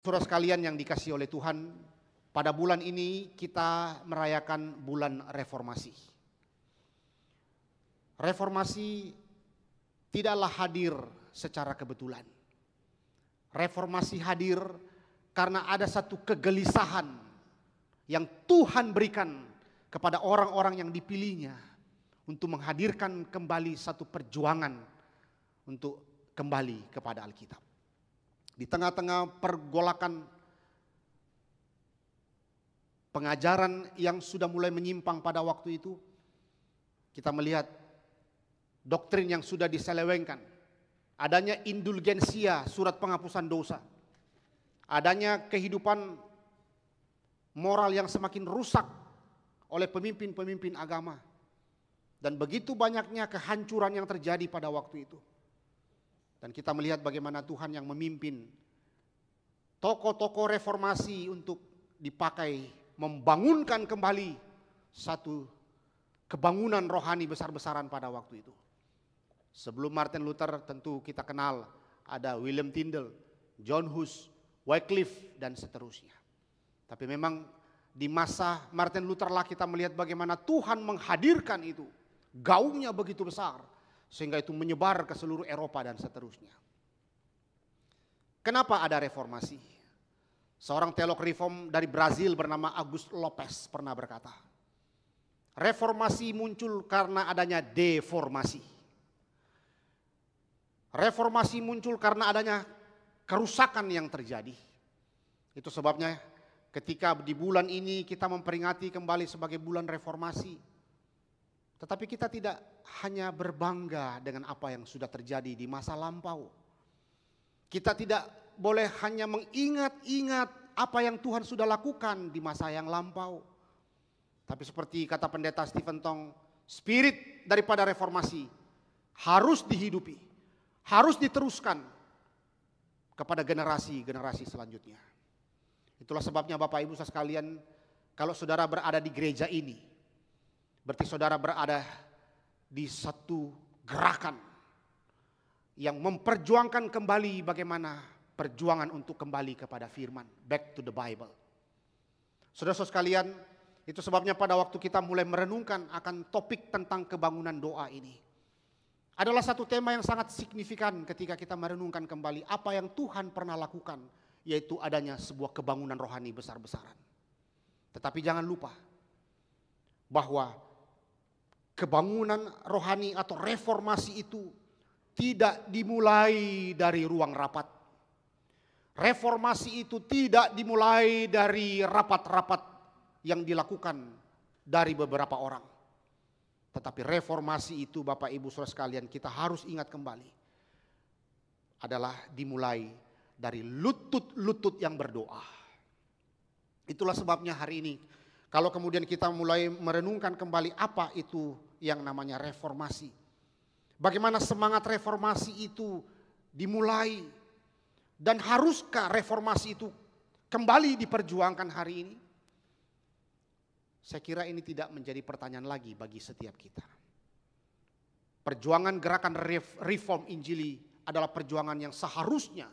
Saudara sekalian yang dikasihi oleh Tuhan, pada bulan ini kita merayakan bulan reformasi. Reformasi tidaklah hadir secara kebetulan. Reformasi hadir karena ada satu kegelisahan yang Tuhan berikan kepada orang-orang yang dipilihnya untuk menghadirkan kembali satu perjuangan untuk kembali kepada Alkitab. Di tengah-tengah pergolakan pengajaran yang sudah mulai menyimpang pada waktu itu, kita melihat doktrin yang sudah diselewengkan, adanya indulgensia, surat penghapusan dosa, adanya kehidupan moral yang semakin rusak oleh pemimpin-pemimpin agama, dan begitu banyaknya kehancuran yang terjadi pada waktu itu. Dan kita melihat bagaimana Tuhan yang memimpin tokoh-tokoh reformasi untuk dipakai membangunkan kembali satu kebangunan rohani besar-besaran pada waktu itu. Sebelum Martin Luther tentu kita kenal ada William Tyndale, John Hus, Wycliffe dan seterusnya. Tapi memang di masa Martin Luther lah kita melihat bagaimana Tuhan menghadirkan itu. Gaungnya begitu besar sehingga itu menyebar ke seluruh Eropa dan seterusnya. Kenapa ada reformasi? Seorang teolog reform dari Brazil bernama Augusto Lopes pernah berkata, reformasi muncul karena adanya deformasi. Reformasi muncul karena adanya kerusakan yang terjadi. Itu sebabnya ketika di bulan ini kita memperingati kembali sebagai bulan reformasi. Tetapi kita tidak hanya berbangga dengan apa yang sudah terjadi di masa lampau. Kita tidak boleh hanya mengingat-ingat apa yang Tuhan sudah lakukan di masa yang lampau. Tapi seperti kata pendeta Stephen Tong, spirit daripada reformasi harus dihidupi, harus diteruskan kepada generasi-generasi selanjutnya. Itulah sebabnya Bapak Ibu sekalian, kalau saudara berada di gereja ini, berarti saudara berada di satu gerakan yang memperjuangkan kembali bagaimana perjuangan untuk kembali kepada firman, back to the Bible. Saudara-saudara sekalian, itu sebabnya pada waktu kita mulai merenungkan akan topik tentang kebangunan doa ini, adalah satu tema yang sangat signifikan ketika kita merenungkan kembali apa yang Tuhan pernah lakukan, yaitu adanya sebuah kebangunan rohani besar-besaran. Tetapi jangan lupa bahwa kebangunan rohani atau reformasi itu tidak dimulai dari ruang rapat. Reformasi itu tidak dimulai dari rapat-rapat yang dilakukan dari beberapa orang. Tetapi reformasi itu Bapak Ibu Saudara sekalian, kita harus ingat kembali, adalah dimulai dari lutut-lutut yang berdoa. Itulah sebabnya hari ini kalau kemudian kita mulai merenungkan kembali apa itu yang namanya reformasi. Bagaimana semangat reformasi itu dimulai, dan haruskah reformasi itu kembali diperjuangkan hari ini? Saya kira ini tidak menjadi pertanyaan lagi bagi setiap kita. Perjuangan gerakan reform Injili adalah perjuangan yang seharusnya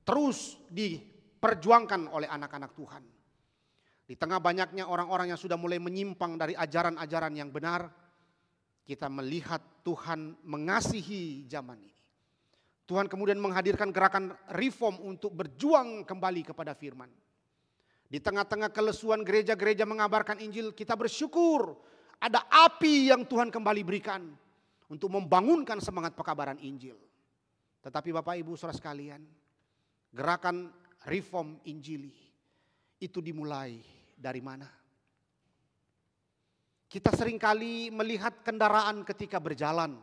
terus diperjuangkan oleh anak-anak Tuhan. Di tengah banyaknya orang-orang yang sudah mulai menyimpang dari ajaran-ajaran yang benar, kita melihat Tuhan mengasihi zaman ini. Tuhan kemudian menghadirkan gerakan reform untuk berjuang kembali kepada firman. Di tengah-tengah kelesuan gereja-gereja mengabarkan Injil, kita bersyukur ada api yang Tuhan kembali berikan untuk membangunkan semangat pekabaran Injil. Tetapi Bapak Ibu Saudara sekalian, gerakan reform Injili itu dimulai dari mana? Kita seringkali melihat kendaraan ketika berjalan,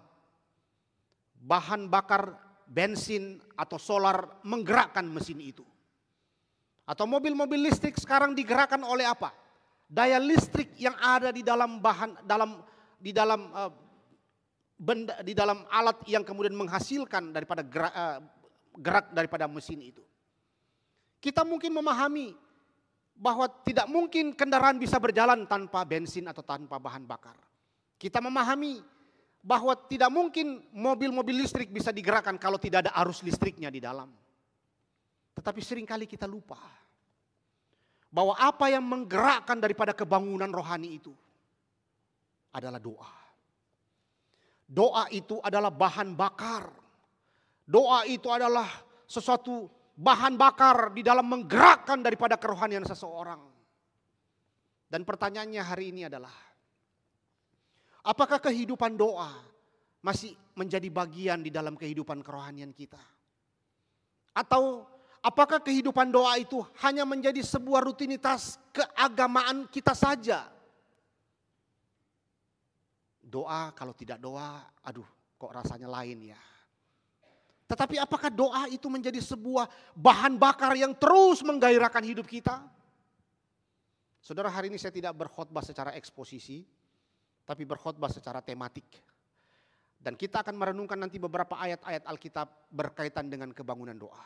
bahan bakar bensin atau solar menggerakkan mesin itu. Atau mobil-mobil listrik sekarang digerakkan oleh apa? Daya listrik yang ada di dalam di dalam alat yang kemudian menghasilkan daripada gerak daripada mesin itu. Kita mungkin memahami bahwa tidak mungkin kendaraan bisa berjalan tanpa bensin atau tanpa bahan bakar. Kita memahami bahwa tidak mungkin mobil-mobil listrik bisa digerakkan kalau tidak ada arus listriknya di dalam. Tetapi seringkali kita lupa bahwa apa yang menggerakkan daripada kebangunan rohani itu adalah doa. Doa itu adalah bahan bakar. Doa itu adalah sesuatu bahan bakar di dalam menggerakkan daripada kerohanian seseorang. Dan pertanyaannya hari ini adalah, apakah kehidupan doa masih menjadi bagian di dalam kehidupan kerohanian kita? Atau apakah kehidupan doa itu hanya menjadi sebuah rutinitas keagamaan kita saja? Doa, kalau tidak doa, aduh kok rasanya lain ya. Tetapi apakah doa itu menjadi sebuah bahan bakar yang terus menggairahkan hidup kita? Saudara, hari ini saya tidak berkhotbah secara eksposisi, tapi berkhotbah secara tematik. Dan kita akan merenungkan nanti beberapa ayat-ayat Alkitab berkaitan dengan kebangunan doa.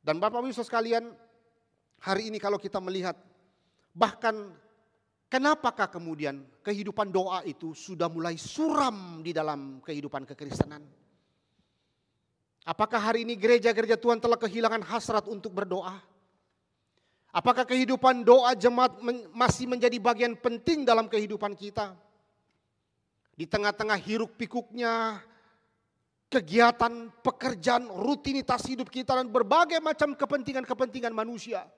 Dan Bapak Ibu sekalian, hari ini kalau kita melihat, bahkan kenapakah kemudian kehidupan doa itu sudah mulai suram di dalam kehidupan kekristenan? Apakah hari ini gereja-gereja Tuhan telah kehilangan hasrat untuk berdoa? Apakah kehidupan doa jemaat masih menjadi bagian penting dalam kehidupan kita? Di tengah-tengah hiruk pikuknya kegiatan, pekerjaan, rutinitas hidup kita dan berbagai macam kepentingan-kepentingan manusia.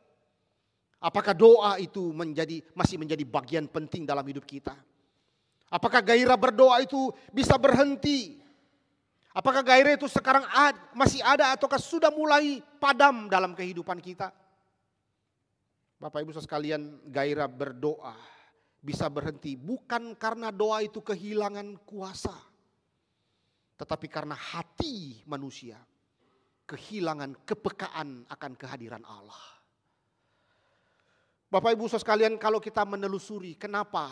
Apakah doa itu masih menjadi bagian penting dalam hidup kita? Apakah gairah berdoa itu bisa berhenti? Apakah gairah itu sekarang masih ada ataukah sudah mulai padam dalam kehidupan kita? Bapak Ibu sekalian, gairah berdoa bisa berhenti bukan karena doa itu kehilangan kuasa, tetapi karena hati manusia kehilangan kepekaan akan kehadiran Allah. Bapak Ibu sekalian, kalau kita menelusuri kenapa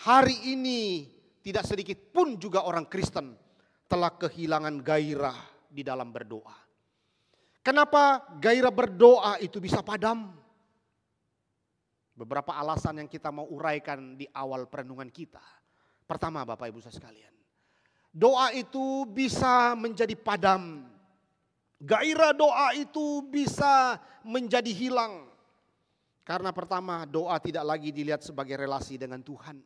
hari ini tidak sedikit pun juga orang Kristen telah kehilangan gairah di dalam berdoa. Kenapa gairah berdoa itu bisa padam? Beberapa alasan yang kita mau uraikan di awal perenungan kita. Pertama, Bapak Ibu sekalian, doa itu bisa menjadi padam. Gairah doa itu bisa menjadi hilang. Karena pertama, doa tidak lagi dilihat sebagai relasi dengan Tuhan.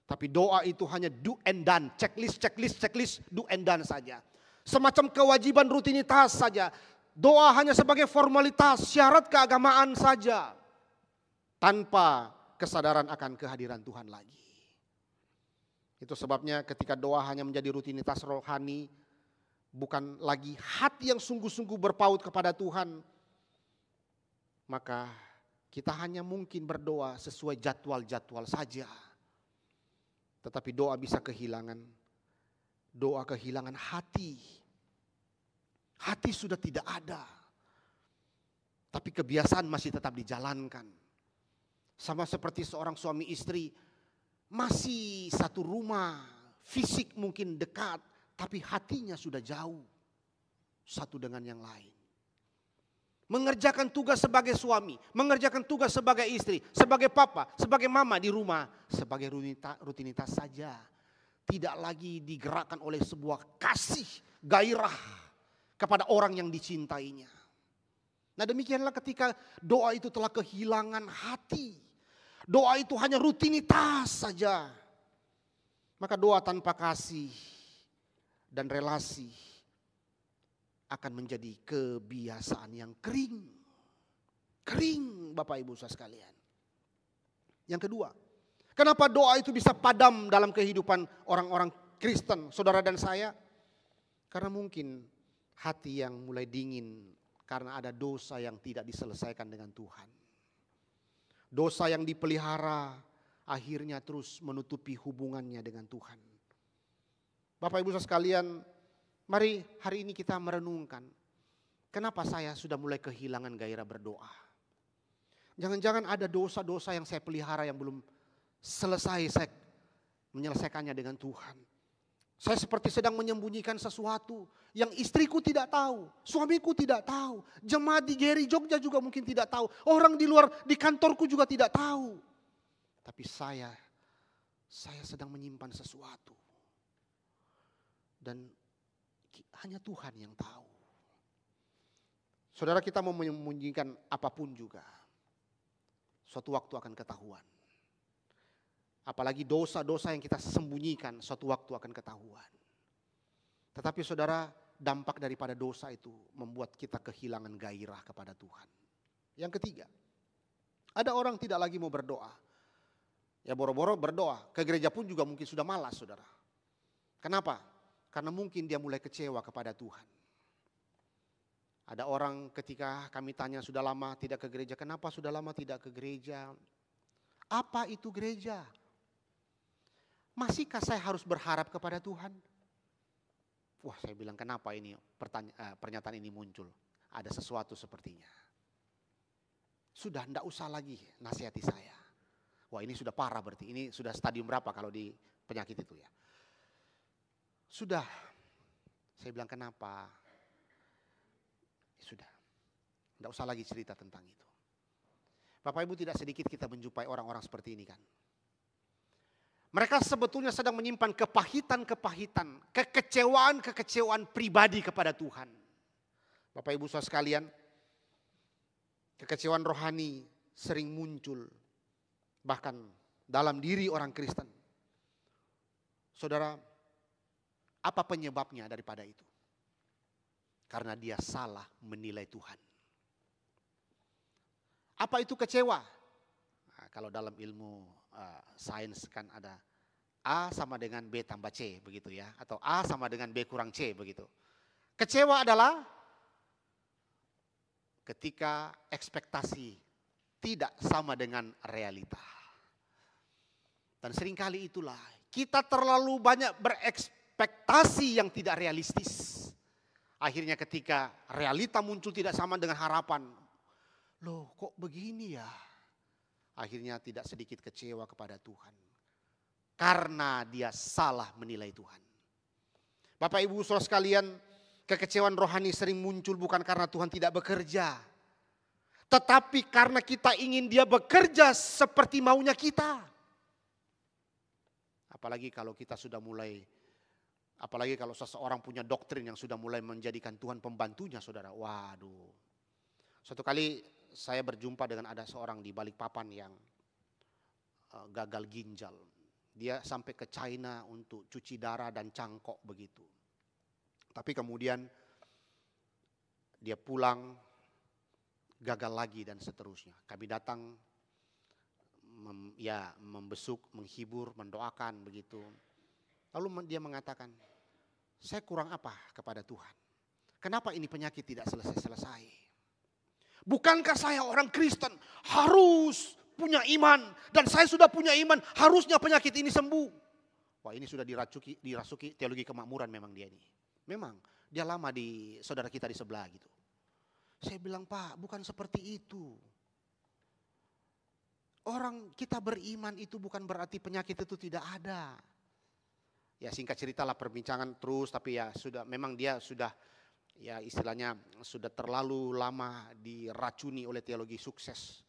Tapi doa itu hanya do and done, checklist, do and done saja. Semacam kewajiban rutinitas saja. Doa hanya sebagai formalitas, syarat keagamaan saja. Tanpa kesadaran akan kehadiran Tuhan lagi. Itu sebabnya ketika doa hanya menjadi rutinitas rohani, bukan lagi hati yang sungguh-sungguh berpaut kepada Tuhan, maka kita hanya mungkin berdoa sesuai jadwal-jadwal saja. Tetapi doa bisa kehilangan. Doa kehilangan hati. Hati sudah tidak ada. Tapi kebiasaan masih tetap dijalankan. Sama seperti seorang suami istri. Masih satu rumah. Fisik mungkin dekat. Tapi hatinya sudah jauh. Satu dengan yang lain. Mengerjakan tugas sebagai suami, mengerjakan tugas sebagai istri, sebagai papa, sebagai mama di rumah, sebagai rutinitas saja. Tidak lagi digerakkan oleh sebuah kasih, gairah kepada orang yang dicintainya. Nah, demikianlah ketika doa itu telah kehilangan hati. Doa itu hanya rutinitas saja. Maka doa tanpa kasih dan relasi akan menjadi kebiasaan yang kering. Kering, Bapak Ibu sekalian. Yang kedua, kenapa doa itu bisa padam dalam kehidupan orang-orang Kristen, saudara dan saya? Karena mungkin hati yang mulai dingin karena ada dosa yang tidak diselesaikan dengan Tuhan. Dosa yang dipelihara akhirnya terus menutupi hubungannya dengan Tuhan. Bapak Ibu sekalian, mari hari ini kita merenungkan, kenapa saya sudah mulai kehilangan gairah berdoa. Jangan-jangan ada dosa-dosa yang saya pelihara yang belum selesai saya menyelesaikannya dengan Tuhan. Saya seperti sedang menyembunyikan sesuatu yang istriku tidak tahu, suamiku tidak tahu, jemaat di GRI Jogja juga mungkin tidak tahu, orang di luar di kantorku juga tidak tahu. Tapi saya sedang menyimpan sesuatu. Dan hanya Tuhan yang tahu. Saudara, kita mau menyembunyikan apapun juga, suatu waktu akan ketahuan. Apalagi dosa-dosa yang kita sembunyikan, suatu waktu akan ketahuan. Tetapi saudara, dampak daripada dosa itu membuat kita kehilangan gairah kepada Tuhan. Yang ketiga, ada orang tidak lagi mau berdoa. Ya boro-boro berdoa, ke gereja pun juga mungkin sudah malas saudara. Kenapa? Karena mungkin dia mulai kecewa kepada Tuhan. Ada orang ketika kami tanya sudah lama tidak ke gereja, kenapa sudah lama tidak ke gereja? Apa itu gereja? Masihkah saya harus berharap kepada Tuhan? Wah, saya bilang kenapa ini pernyataan ini muncul? Ada sesuatu sepertinya. Sudah tidak usah lagi nasihati saya. Wah, ini sudah parah berarti. Ini sudah stadium berapa kalau di penyakit itu ya? Sudah. Saya bilang kenapa? Sudah. Tidak usah lagi cerita tentang itu. Bapak Ibu, tidak sedikit kita menjumpai orang-orang seperti ini kan. Mereka sebetulnya sedang menyimpan kepahitan-kepahitan, kekecewaan-kekecewaan pribadi kepada Tuhan. Bapak Ibu saudara sekalian, kekecewaan rohani sering muncul bahkan dalam diri orang Kristen. Saudara, apa penyebabnya daripada itu? Karena dia salah menilai Tuhan. Apa itu kecewa? Nah, kalau dalam ilmu sains kan ada A sama dengan B tambah C begitu ya. Atau A sama dengan B kurang C begitu. Kecewa adalah ketika ekspektasi tidak sama dengan realita. Dan seringkali itulah kita terlalu banyak berekspektasi yang tidak realistis. Akhirnya ketika realita muncul tidak sama dengan harapan. Loh kok begini ya? Akhirnya tidak sedikit kecewa kepada Tuhan. Karena dia salah menilai Tuhan. Bapak Ibu saudara sekalian, kekecewaan rohani sering muncul bukan karena Tuhan tidak bekerja. Tetapi karena kita ingin dia bekerja seperti maunya kita. Apalagi kalau kita sudah mulai, apalagi kalau seseorang punya doktrin yang sudah mulai menjadikan Tuhan pembantunya saudara. Waduh. Suatu kali saya berjumpa dengan ada seorang di Balikpapan yang gagal ginjal. Dia sampai ke China untuk cuci darah dan cangkok begitu. Tapi kemudian dia pulang gagal lagi dan seterusnya. Kami datang membesuk, menghibur, mendoakan begitu. Lalu dia mengatakan, saya kurang apa kepada Tuhan? Kenapa ini penyakit tidak selesai-selesai? Bukankah saya orang Kristen harus punya iman dan saya sudah punya iman, harusnya penyakit ini sembuh. Wah, ini sudah dirasuki teologi kemakmuran memang dia ini. Memang dia lama di saudara kita di sebelah gitu. Saya bilang, Pak, bukan seperti itu. Orang kita beriman itu bukan berarti penyakit itu tidak ada. Ya singkat cerita lah perbincangan terus, tapi ya sudah memang dia sudah ya istilahnya sudah terlalu lama diracuni oleh teologi sukses.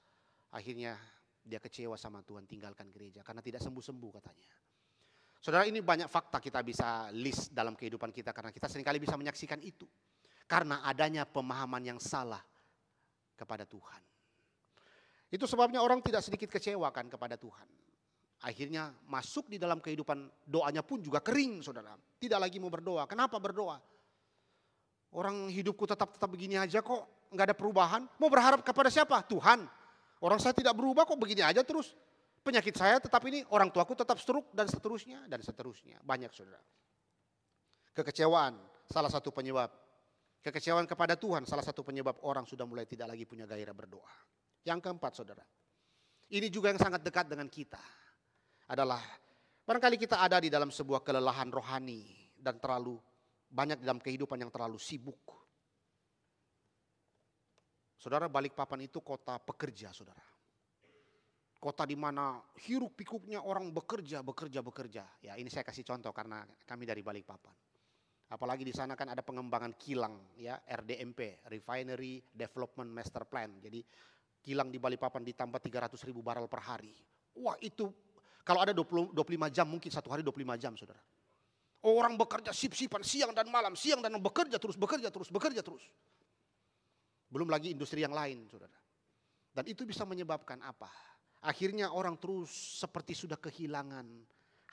Akhirnya dia kecewa sama Tuhan, tinggalkan gereja karena tidak sembuh-sembuh katanya. Saudara, ini banyak fakta kita bisa list dalam kehidupan kita karena kita seringkali bisa menyaksikan itu. Karena adanya pemahaman yang salah kepada Tuhan. Itu sebabnya orang tidak sedikit kecewa kan kepada Tuhan. Akhirnya masuk di dalam kehidupan doanya pun juga kering saudara. Tidak lagi mau berdoa. Kenapa berdoa? Orang hidupku tetap begini aja kok, nggak ada perubahan. Mau berharap kepada siapa? Tuhan. Orang saya tidak berubah kok begini aja terus. Penyakit saya tetap ini, orang tuaku tetap stroke dan seterusnya dan seterusnya. Banyak saudara. Kekecewaan salah satu penyebab. Kekecewaan kepada Tuhan salah satu penyebab orang sudah mulai tidak lagi punya gairah berdoa. Yang keempat saudara. Ini juga yang sangat dekat dengan kita. Adalah barangkali kita ada di dalam sebuah kelelahan rohani dan terlalu banyak dalam kehidupan yang terlalu sibuk. Saudara, Balikpapan itu kota pekerja saudara. Kota di mana hiruk pikuknya orang bekerja. Ya ini saya kasih contoh karena kami dari Balikpapan. Apalagi di sana kan ada pengembangan kilang ya, RDMP, Refinery Development Master Plan. Jadi kilang di Balikpapan ditambah 300.000 barrel per hari. Wah itu kalau ada 25 jam mungkin satu hari 25 jam saudara. Orang bekerja sip-sipan siang dan malam bekerja terus. Belum lagi industri yang lain, saudara. Dan itu bisa menyebabkan apa? Akhirnya orang terus seperti sudah kehilangan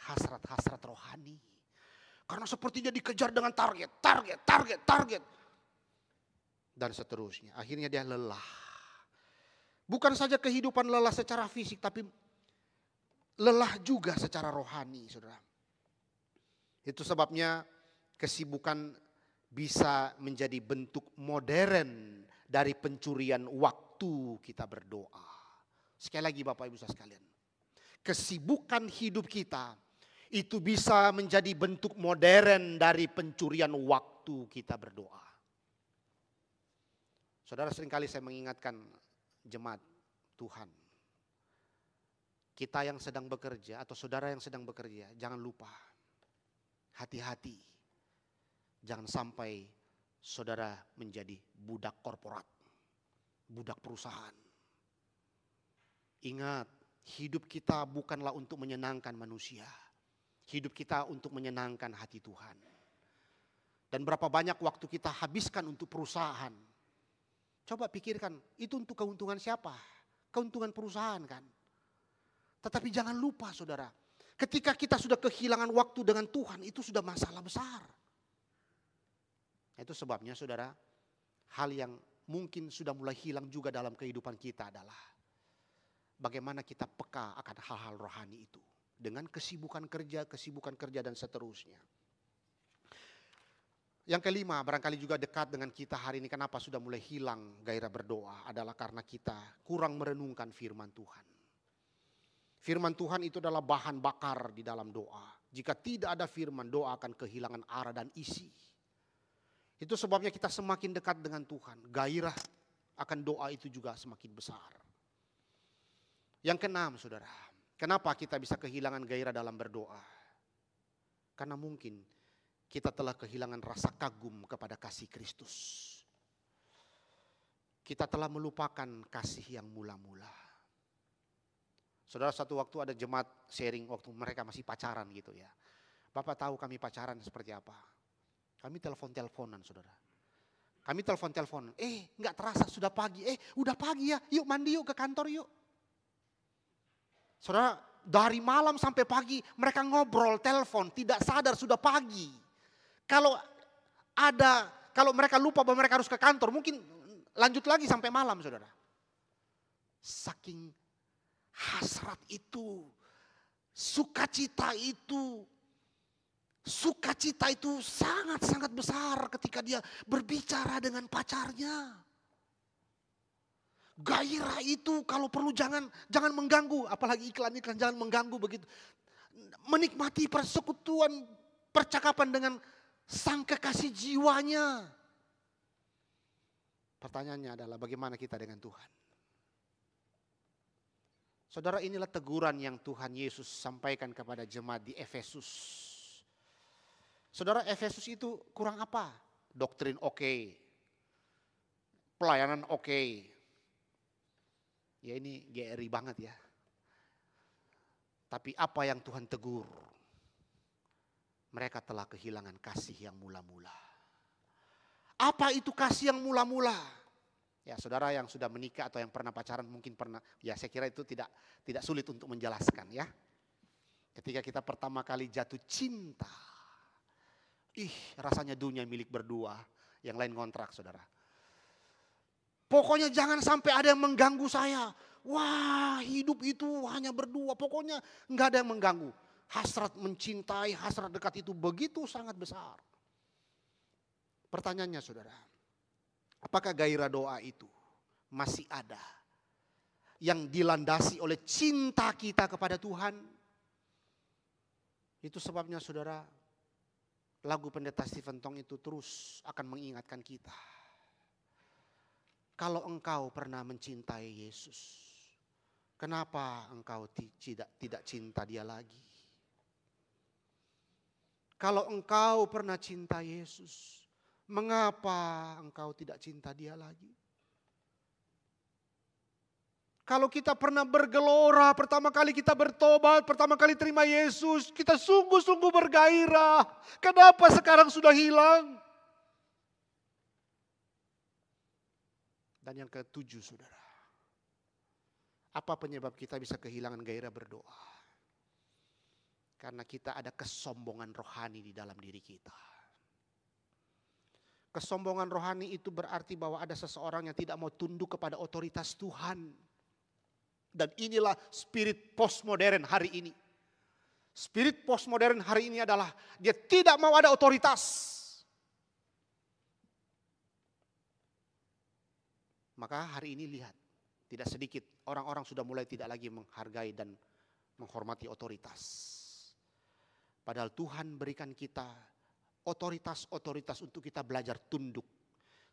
hasrat-hasrat rohani. Karena sepertinya dikejar dengan target. Dan seterusnya. Akhirnya dia lelah. Bukan saja kehidupan lelah secara fisik, tapi lelah juga secara rohani, saudara. Itu sebabnya kesibukan bisa menjadi bentuk modern dari pencurian waktu kita berdoa. Sekali lagi Bapak Ibu sekalian. Kesibukan hidup kita itu bisa menjadi bentuk modern dari pencurian waktu kita berdoa. Saudara, seringkali saya mengingatkan jemaat Tuhan. Kita yang sedang bekerja atau saudara yang sedang bekerja, jangan lupa. Hati-hati. Jangan sampai saudara menjadi budak korporat. Budak perusahaan. Ingat, hidup kita bukanlah untuk menyenangkan manusia. Hidup kita untuk menyenangkan hati Tuhan. Dan berapa banyak waktu kita habiskan untuk perusahaan. Coba pikirkan, itu untuk keuntungan siapa? Keuntungan perusahaan kan? Tetapi jangan lupa saudara, ketika kita sudah kehilangan waktu dengan Tuhan, itu sudah masalah besar. Itu sebabnya saudara, hal yang mungkin sudah mulai hilang juga dalam kehidupan kita adalah bagaimana kita peka akan hal-hal rohani itu. Dengan kesibukan kerja dan seterusnya. Yang kelima, barangkali juga dekat dengan kita hari ini, kenapa sudah mulai hilang gairah berdoa adalah karena kita kurang merenungkan firman Tuhan. Firman Tuhan itu adalah bahan bakar di dalam doa. Jika tidak ada firman, doa akan kehilangan arah dan isi. Itu sebabnya kita semakin dekat dengan Tuhan, gairah akan doa itu juga semakin besar. Yang keenam saudara, kenapa kita bisa kehilangan gairah dalam berdoa? Karena mungkin kita telah kehilangan rasa kagum kepada kasih Kristus. Kita telah melupakan kasih yang mula-mula. Saudara, satu waktu ada jemaat sharing waktu mereka masih pacaran gitu ya. Bapak tahu kami pacaran seperti apa? Kami telepon-teleponan saudara. Kami telepon-teleponan. Nggak terasa sudah pagi. Udah pagi ya. Yuk mandi yuk ke kantor yuk. Saudara, dari malam sampai pagi mereka ngobrol, telepon, tidak sadar sudah pagi. Kalau mereka lupa bahwa mereka harus ke kantor, mungkin lanjut lagi sampai malam saudara. Saking hasrat itu, sukacita itu sangat-sangat besar ketika dia berbicara dengan pacarnya. Gairah itu kalau perlu jangan mengganggu, apalagi iklan-iklan jangan mengganggu begitu. Menikmati persekutuan, percakapan dengan sang kekasih jiwanya. Pertanyaannya adalah bagaimana kita dengan Tuhan? Saudara, inilah teguran yang Tuhan Yesus sampaikan kepada jemaat di Efesus. Saudara, Efesus itu kurang apa? Doktrin oke. Pelayanan oke. Ya ini GRI banget ya. Tapi apa yang Tuhan tegur? Mereka telah kehilangan kasih yang mula-mula. Apa itu kasih yang mula-mula? Ya saudara yang sudah menikah atau yang pernah pacaran mungkin pernah. Ya saya kira itu tidak sulit untuk menjelaskan ya. Ketika kita pertama kali jatuh cinta. Rasanya dunia milik berdua. Yang lain kontrak saudara. Pokoknya jangan sampai ada yang mengganggu saya. Wah, hidup itu hanya berdua. Pokoknya enggak ada yang mengganggu. Hasrat mencintai, hasrat dekat itu begitu sangat besar. Pertanyaannya saudara, apakah gairah doa itu masih ada? Yang dilandasi oleh cinta kita kepada Tuhan? Itu sebabnya saudara, lagu pendeta Stephen Tong itu terus akan mengingatkan kita. Kalau engkau pernah mencintai Yesus, kenapa engkau tidak cinta dia lagi? Kalau engkau pernah cinta Yesus, mengapa engkau tidak cinta dia lagi? Kalau kita pernah bergelora, pertama kali kita bertobat, pertama kali terima Yesus, kita sungguh-sungguh bergairah. Kenapa sekarang sudah hilang? Dan yang ketujuh, saudara, apa penyebab kita bisa kehilangan gairah berdoa? Karena kita ada kesombongan rohani di dalam diri kita. Kesombongan rohani itu berarti bahwa ada seseorang yang tidak mau tunduk kepada otoritas Tuhan. Dan inilah spirit postmodern hari ini. Spirit postmodern hari ini adalah dia tidak mau ada otoritas. Maka hari ini lihat, tidak sedikit orang-orang sudah mulai tidak lagi menghargai dan menghormati otoritas. Padahal Tuhan berikan kita otoritas-otoritas untuk kita belajar tunduk.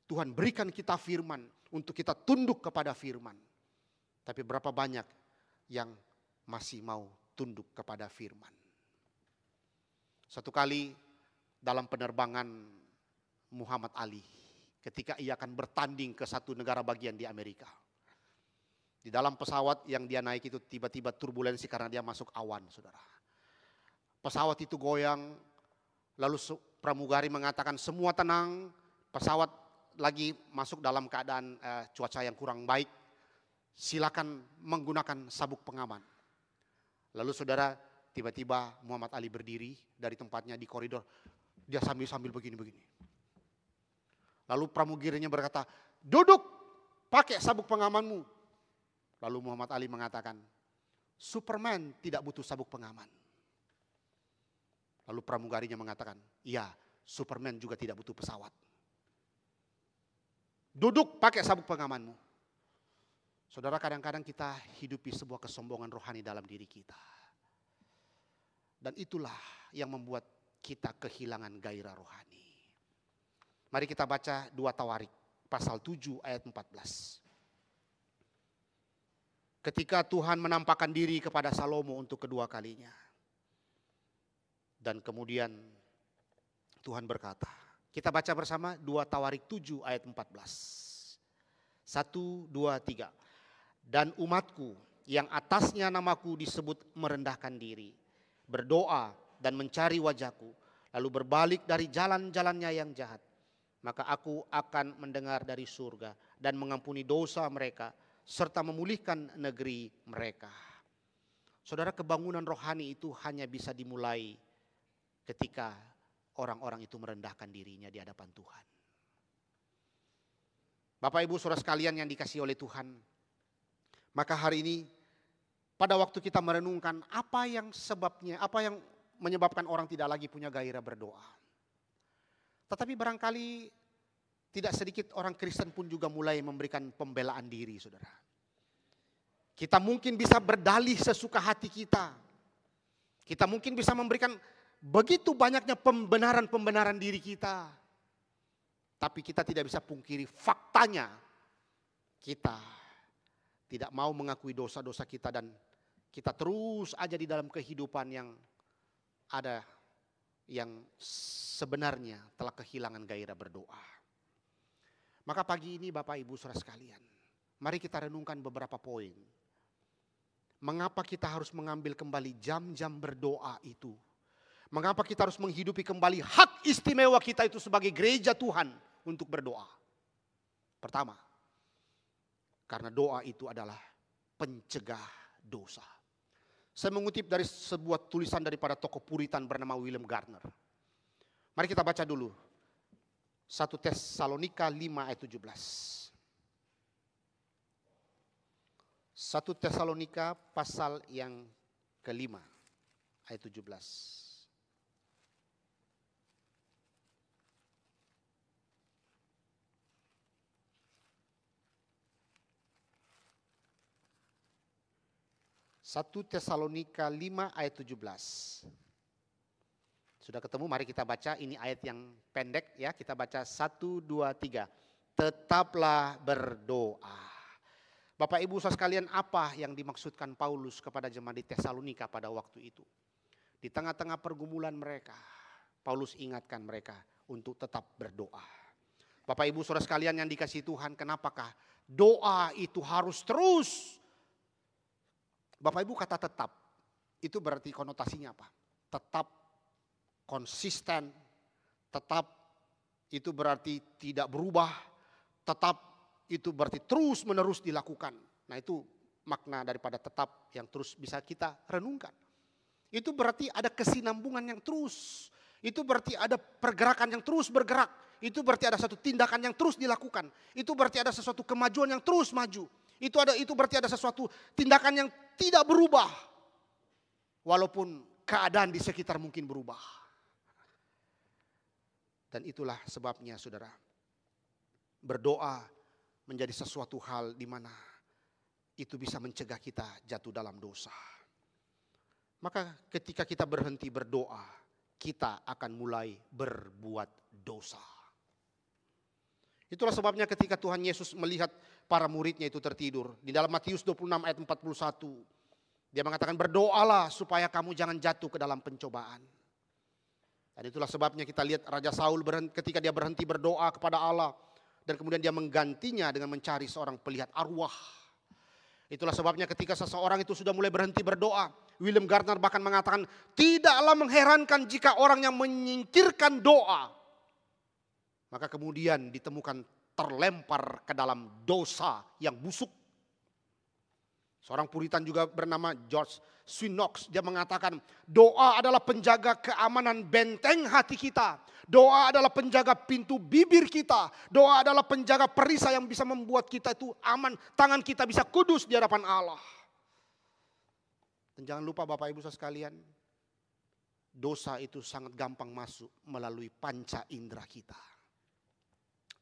Tuhan berikan kita firman untuk kita tunduk kepada firman. Tapi berapa banyak yang masih mau tunduk kepada firman. Satu kali dalam penerbangan Muhammad Ali, ketika ia akan bertanding ke satu negara bagian di Amerika. Di dalam pesawat yang dia naik itu tiba-tiba turbulensi karena dia masuk awan, saudara. Pesawat itu goyang, lalu pramugari mengatakan semua tenang, pesawat lagi masuk dalam keadaan cuaca yang kurang baik, silakan menggunakan sabuk pengaman. Lalu saudara, tiba-tiba Muhammad Ali berdiri dari tempatnya di koridor, dia sambil begini-begini. Lalu pramugarinya berkata, duduk, pakai sabuk pengamanmu. Lalu Muhammad Ali mengatakan, Superman tidak butuh sabuk pengaman. Lalu pramugarinya mengatakan, iya, Superman juga tidak butuh pesawat. Duduk, pakai sabuk pengamanmu. Saudara, kadang-kadang kita hidupi sebuah kesombongan rohani dalam diri kita. Dan itulah yang membuat kita kehilangan gairah rohani. Mari kita baca 2 Tawarik, pasal 7 ayat 14. Ketika Tuhan menampakkan diri kepada Salomo untuk kedua kalinya. Dan kemudian Tuhan berkata, kita baca bersama 2 Tawarik 7 ayat 14. 1, 2, 3. Dan umatku yang atasnya namaku disebut merendahkan diri, berdoa dan mencari wajahku, lalu berbalik dari jalan-jalannya yang jahat, maka aku akan mendengar dari surga dan mengampuni dosa mereka, serta memulihkan negeri mereka. Saudara, kebangunan rohani itu hanya bisa dimulai ketika orang-orang itu merendahkan dirinya di hadapan Tuhan. Bapak Ibu Saudara sekalian yang dikasihi oleh Tuhan, maka hari ini pada waktu kita merenungkan apa yang sebabnya, apa yang menyebabkan orang tidak lagi punya gairah berdoa. Tetapi barangkali tidak sedikit orang Kristen pun juga mulai memberikan pembelaan diri, saudara. Kita mungkin bisa berdalih sesuka hati kita. Kita mungkin bisa memberikan begitu banyaknya pembenaran-pembenaran diri kita. Tapi kita tidak bisa pungkiri faktanya. Kita tidak mau mengakui dosa-dosa kita dan kita terus aja di dalam kehidupan yang ada yang sebenarnya telah kehilangan gairah berdoa. Maka pagi ini Bapak Ibu Saudara sekalian, mari kita renungkan beberapa poin. Mengapa kita harus mengambil kembali jam-jam berdoa itu? Mengapa kita harus menghidupi kembali hak istimewa kita itu sebagai gereja Tuhan untuk berdoa? Pertama, karena doa itu adalah pencegah dosa. Saya mengutip dari sebuah tulisan daripada tokoh Puritan bernama William Gardner. Mari kita baca dulu. 1 Tesalonika 5 ayat 17. 1 Tesalonika pasal yang ke-5 ayat 17. Satu Tesalonika 5 ayat 17. Sudah ketemu, mari kita baca. Ini ayat yang pendek ya. Kita baca 1, 2, 3. Tetaplah berdoa. Bapak Ibu saudara sekalian, apa yang dimaksudkan Paulus kepada jemaat di Tesalonika pada waktu itu? Di tengah-tengah pergumulan mereka, Paulus ingatkan mereka untuk tetap berdoa. Bapak Ibu saudara sekalian yang dikasihi Tuhan, kenapakah doa itu harus terus? Bapak Ibu, kata tetap itu berarti konotasinya apa? Tetap konsisten, tetap itu berarti tidak berubah, tetap itu berarti terus menerus dilakukan. Nah itu makna daripada tetap yang terus bisa kita renungkan. Itu berarti ada kesinambungan yang terus. Itu berarti ada pergerakan yang terus bergerak. Itu berarti ada satu tindakan yang terus dilakukan. Itu berarti ada sesuatu kemajuan yang terus maju. Itu berarti ada sesuatu tindakan yang tidak berubah. Walaupun keadaan di sekitar mungkin berubah. Dan itulah sebabnya saudara, berdoa menjadi sesuatu hal di mana itu bisa mencegah kita jatuh dalam dosa. Maka ketika kita berhenti berdoa, kita akan mulai berbuat dosa. Itulah sebabnya ketika Tuhan Yesus melihat para muridnya itu tertidur. Di dalam Matius 26 ayat 41. Dia mengatakan berdoalah supaya kamu jangan jatuh ke dalam pencobaan. Dan itulah sebabnya kita lihat Raja Saul ketika dia berhenti berdoa kepada Allah. Dan kemudian dia menggantinya dengan mencari seorang pelihat arwah. Itulah sebabnya ketika seseorang itu sudah mulai berhenti berdoa. William Gardner bahkan mengatakan tidaklah mengherankan jika orang yang menyingkirkan doa. Maka kemudian ditemukan terlempar ke dalam dosa yang busuk. Seorang Puritan juga bernama George Swinox. Dia mengatakan doa adalah penjaga keamanan benteng hati kita. Doa adalah penjaga pintu bibir kita. Doa adalah penjaga perisai yang bisa membuat kita itu aman. Tangan kita bisa kudus di hadapan Allah. Dan jangan lupa Bapak Ibu sekalian. Dosa itu sangat gampang masuk melalui panca indera kita.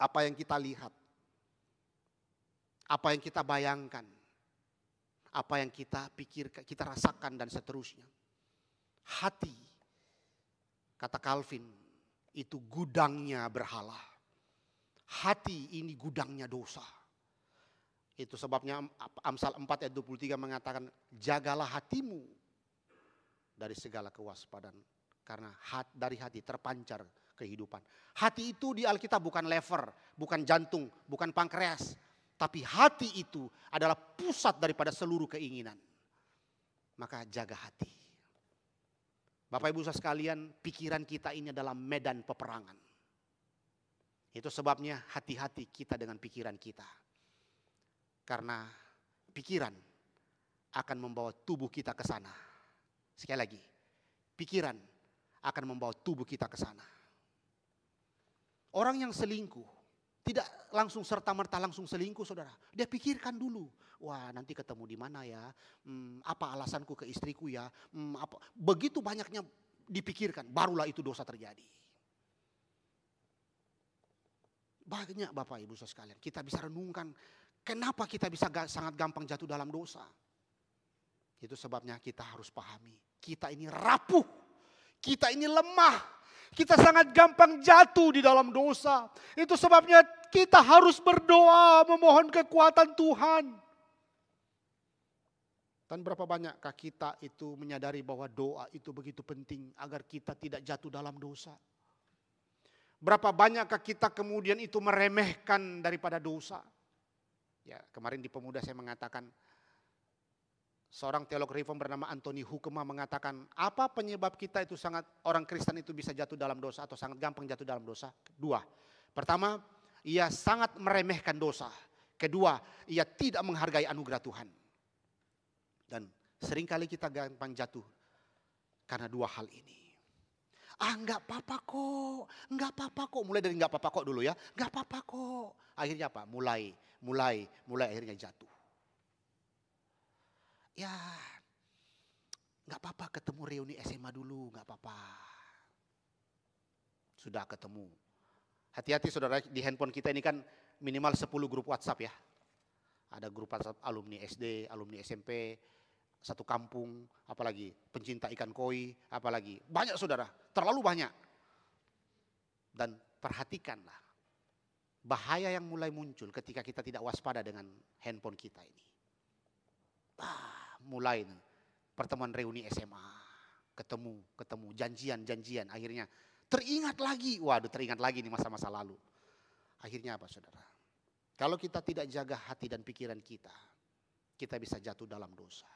Apa yang kita lihat, apa yang kita bayangkan, apa yang kita pikirkan, kita rasakan dan seterusnya. Hati, kata Calvin, itu gudangnya berhala. Hati ini gudangnya dosa. Itu sebabnya Amsal 4 ayat 23 mengatakan, jagalah hatimu dari segala kewaspadaan. Karena dari hati terpancar kehidupan. Hati itu di Alkitab bukan lever, bukan jantung, bukan pankreas. Tapi hati itu adalah pusat daripada seluruh keinginan. Maka jaga hati. Bapak Ibu sekalian, pikiran kita ini adalah medan peperangan. Itu sebabnya hati-hati kita dengan pikiran kita. Karena pikiran akan membawa tubuh kita ke sana. Sekali lagi, pikiran akan membawa tubuh kita ke sana. Orang yang selingkuh tidak langsung serta-merta langsung selingkuh saudara. Dia pikirkan dulu. Wah nanti ketemu di mana ya. Apa alasanku ke istriku ya. Begitu banyaknya dipikirkan. Barulah itu dosa terjadi. Banyak Bapak Ibu sekalian. Kita bisa renungkan. Kenapa kita bisa sangat gampang jatuh dalam dosa. Itu sebabnya kita harus pahami. Kita ini rapuh. Kita ini lemah. Kita sangat gampang jatuh di dalam dosa. Itu sebabnya kita harus berdoa memohon kekuatan Tuhan. Dan berapa banyakkah kita itu menyadari bahwa doa itu begitu penting agar kita tidak jatuh dalam dosa. Berapa banyakkah kita kemudian itu meremehkan daripada dosa. Ya, kemarin di Pemuda saya mengatakan seorang teolog reform bernama Anthony Hukema mengatakan, apa penyebab kita itu orang Kristen itu bisa jatuh dalam dosa atau sangat gampang jatuh dalam dosa? Dua. Pertama, ia sangat meremehkan dosa. Kedua, ia tidak menghargai anugerah Tuhan. Dan seringkali kita gampang jatuh karena dua hal ini. Enggak apa-apa kok. Mulai dari enggak apa-apa kok dulu ya. Enggak apa-apa kok. Akhirnya apa? Mulai akhirnya jatuh. Ya, gak apa-apa ketemu reuni SMA dulu, gak apa-apa. Sudah ketemu. Hati-hati saudara, di handphone kita ini kan minimal 10 grup WhatsApp ya. Ada grup WhatsApp alumni SD, alumni SMP, satu kampung, apalagi pencinta ikan koi, apalagi. Banyak saudara, terlalu banyak. Dan perhatikanlah, bahaya yang mulai muncul ketika kita tidak waspada dengan handphone kita ini. Mulai pertemuan reuni SMA, ketemu, janjian, akhirnya teringat lagi nih masa-masa lalu. Akhirnya apa saudara? Kalau kita tidak jaga hati dan pikiran kita bisa jatuh dalam dosa.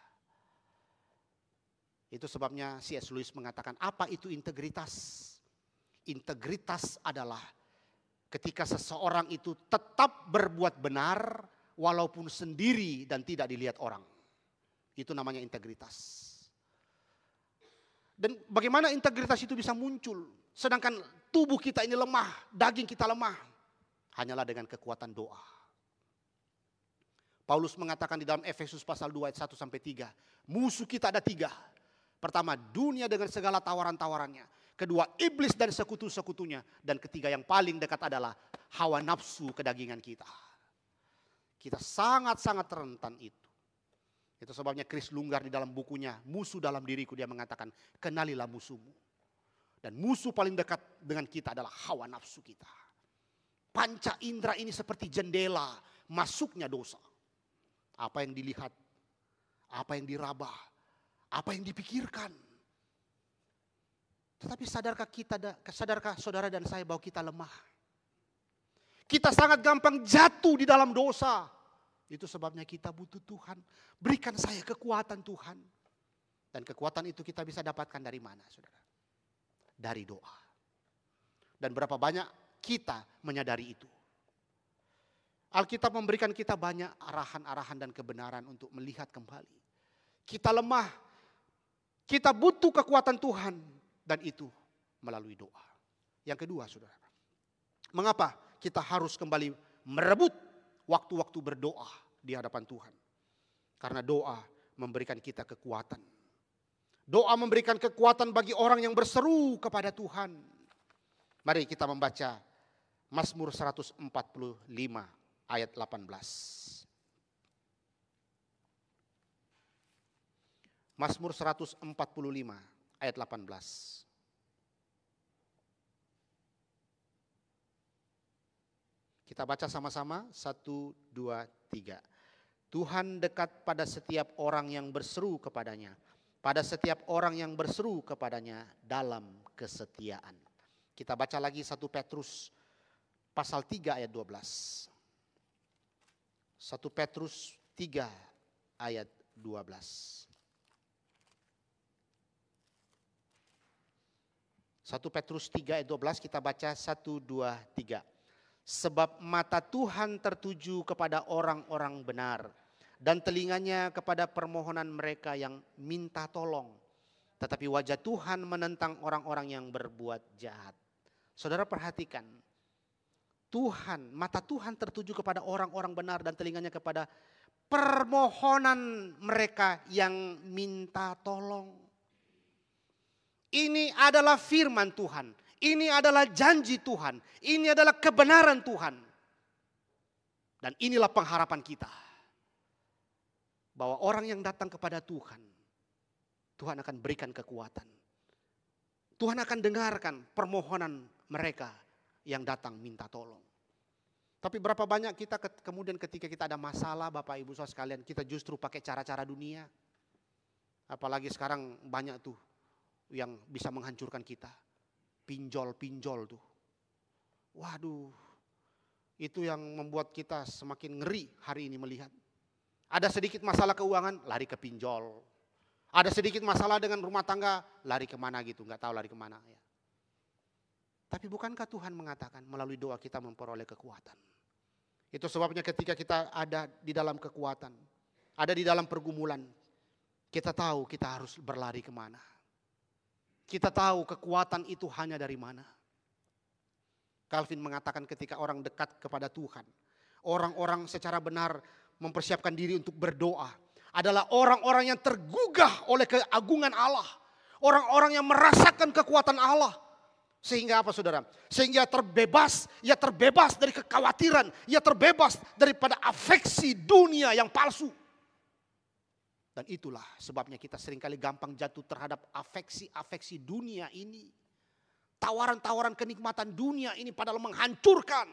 Itu sebabnya C.S. Lewis mengatakan, apa itu integritas? Integritas adalah ketika seseorang itu tetap berbuat benar walaupun sendiri dan tidak dilihat orang. Itu namanya integritas. Dan bagaimana integritas itu bisa muncul? Sedangkan tubuh kita ini lemah, daging kita lemah. Hanyalah dengan kekuatan doa. Paulus mengatakan di dalam Efesus pasal 2 ayat 1 sampai 3. Musuh kita ada 3. Pertama, dunia dengan segala tawaran-tawarannya. Kedua, iblis dan sekutu-sekutunya. Dan ketiga yang paling dekat adalah hawa nafsu kedagingan kita. Kita sangat-sangat rentan itu. Itu sebabnya Chris Lunggar di dalam bukunya, Musuh Dalam Diriku, dia mengatakan, kenalilah musuhmu. Dan musuh paling dekat dengan kita adalah hawa nafsu kita. Panca indera ini seperti jendela masuknya dosa. Apa yang dilihat, apa yang diraba, apa yang dipikirkan. Tetapi sadarkah saudara dan saya bahwa kita lemah? Kita sangat gampang jatuh di dalam dosa. Itu sebabnya kita butuh Tuhan. Berikan saya kekuatan Tuhan. Dan kekuatan itu kita bisa dapatkan dari mana, saudara? Dari doa. Dan berapa banyak kita menyadari itu. Alkitab memberikan kita banyak arahan-arahan dan kebenaran untuk melihat kembali. Kita lemah. Kita butuh kekuatan Tuhan. Dan itu melalui doa. Yang kedua, saudara. Mengapa kita harus kembali merebut waktu-waktu berdoa di hadapan Tuhan? Karena doa memberikan kita kekuatan. Doa memberikan kekuatan bagi orang yang berseru kepada Tuhan. Mari kita membaca Mazmur 145 ayat 18. Mazmur 145 ayat 18. Kita baca sama-sama, 1, 2, 3. Tuhan dekat pada setiap orang yang berseru kepadanya. Pada setiap orang yang berseru kepadanya dalam kesetiaan. Kita baca lagi 1 Petrus pasal 3 ayat 12. 1 Petrus 3 ayat 12. 1 Petrus 3 ayat 12 kita baca 1, 2, 3. Sebab mata Tuhan tertuju kepada orang-orang benar dan telinganya kepada permohonan mereka yang minta tolong. Tetapi wajah Tuhan menentang orang-orang yang berbuat jahat. Saudara perhatikan, mata Tuhan tertuju kepada orang-orang benar dan telinganya kepada permohonan mereka yang minta tolong. Ini adalah firman Tuhan. Ini adalah janji Tuhan. Ini adalah kebenaran Tuhan. Dan inilah pengharapan kita. Bahwa orang yang datang kepada Tuhan, Tuhan akan berikan kekuatan. Tuhan akan dengarkan permohonan mereka yang datang minta tolong. Tapi berapa banyak kita kemudian ketika kita ada masalah, Bapak Ibu Saudara sekalian, kita justru pakai cara-cara dunia. Apalagi sekarang banyak tuh yang bisa menghancurkan kita. Pinjol tuh. Waduh, itu yang membuat kita semakin ngeri hari ini melihat. Ada sedikit masalah keuangan, lari ke pinjol. Ada sedikit masalah dengan rumah tangga, lari kemana gitu, nggak tahu lari kemana. Ya. Tapi bukankah Tuhan mengatakan melalui doa kita memperoleh kekuatan? Itu sebabnya ketika kita ada di dalam kekuatan, ada di dalam pergumulan, kita tahu kita harus berlari kemana. Kita tahu kekuatan itu hanya dari mana. Calvin mengatakan ketika orang dekat kepada Tuhan, orang-orang secara benar mempersiapkan diri untuk berdoa adalah orang-orang yang tergugah oleh keagungan Allah. Orang-orang yang merasakan kekuatan Allah. Sehingga apa saudara? Sehingga ia terbebas dari kekhawatiran, ia terbebas daripada afeksi dunia yang palsu. Dan itulah sebabnya kita seringkali gampang jatuh terhadap afeksi dunia ini. Tawaran-tawaran kenikmatan dunia ini padahal menghancurkan.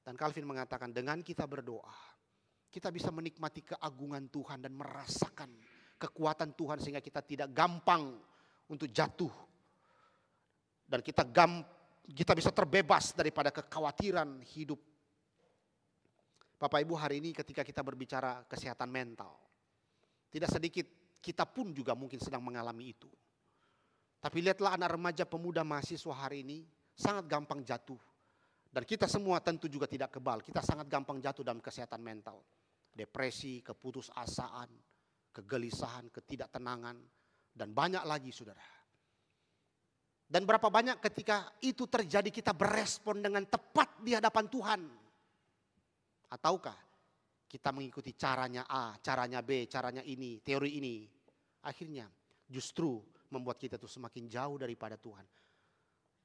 Dan Calvin mengatakan dengan kita berdoa, kita bisa menikmati keagungan Tuhan dan merasakan kekuatan Tuhan sehingga kita tidak gampang untuk jatuh. Dan kita bisa terbebas daripada kekhawatiran hidup. Bapak Ibu, hari ini ketika kita berbicara kesehatan mental, tidak sedikit kita pun juga mungkin sedang mengalami itu. Tapi lihatlah anak remaja pemuda mahasiswa hari ini sangat gampang jatuh. Dan kita semua tentu juga tidak kebal. Kita sangat gampang jatuh dalam kesehatan mental. Depresi, keputusasaan, kegelisahan, ketidaktenangan, dan banyak lagi saudara. Dan berapa banyak ketika itu terjadi kita berespon dengan tepat di hadapan Tuhan. Ataukah kita mengikuti caranya A, caranya B, caranya ini, teori ini. Akhirnya justru membuat kita tuh semakin jauh daripada Tuhan.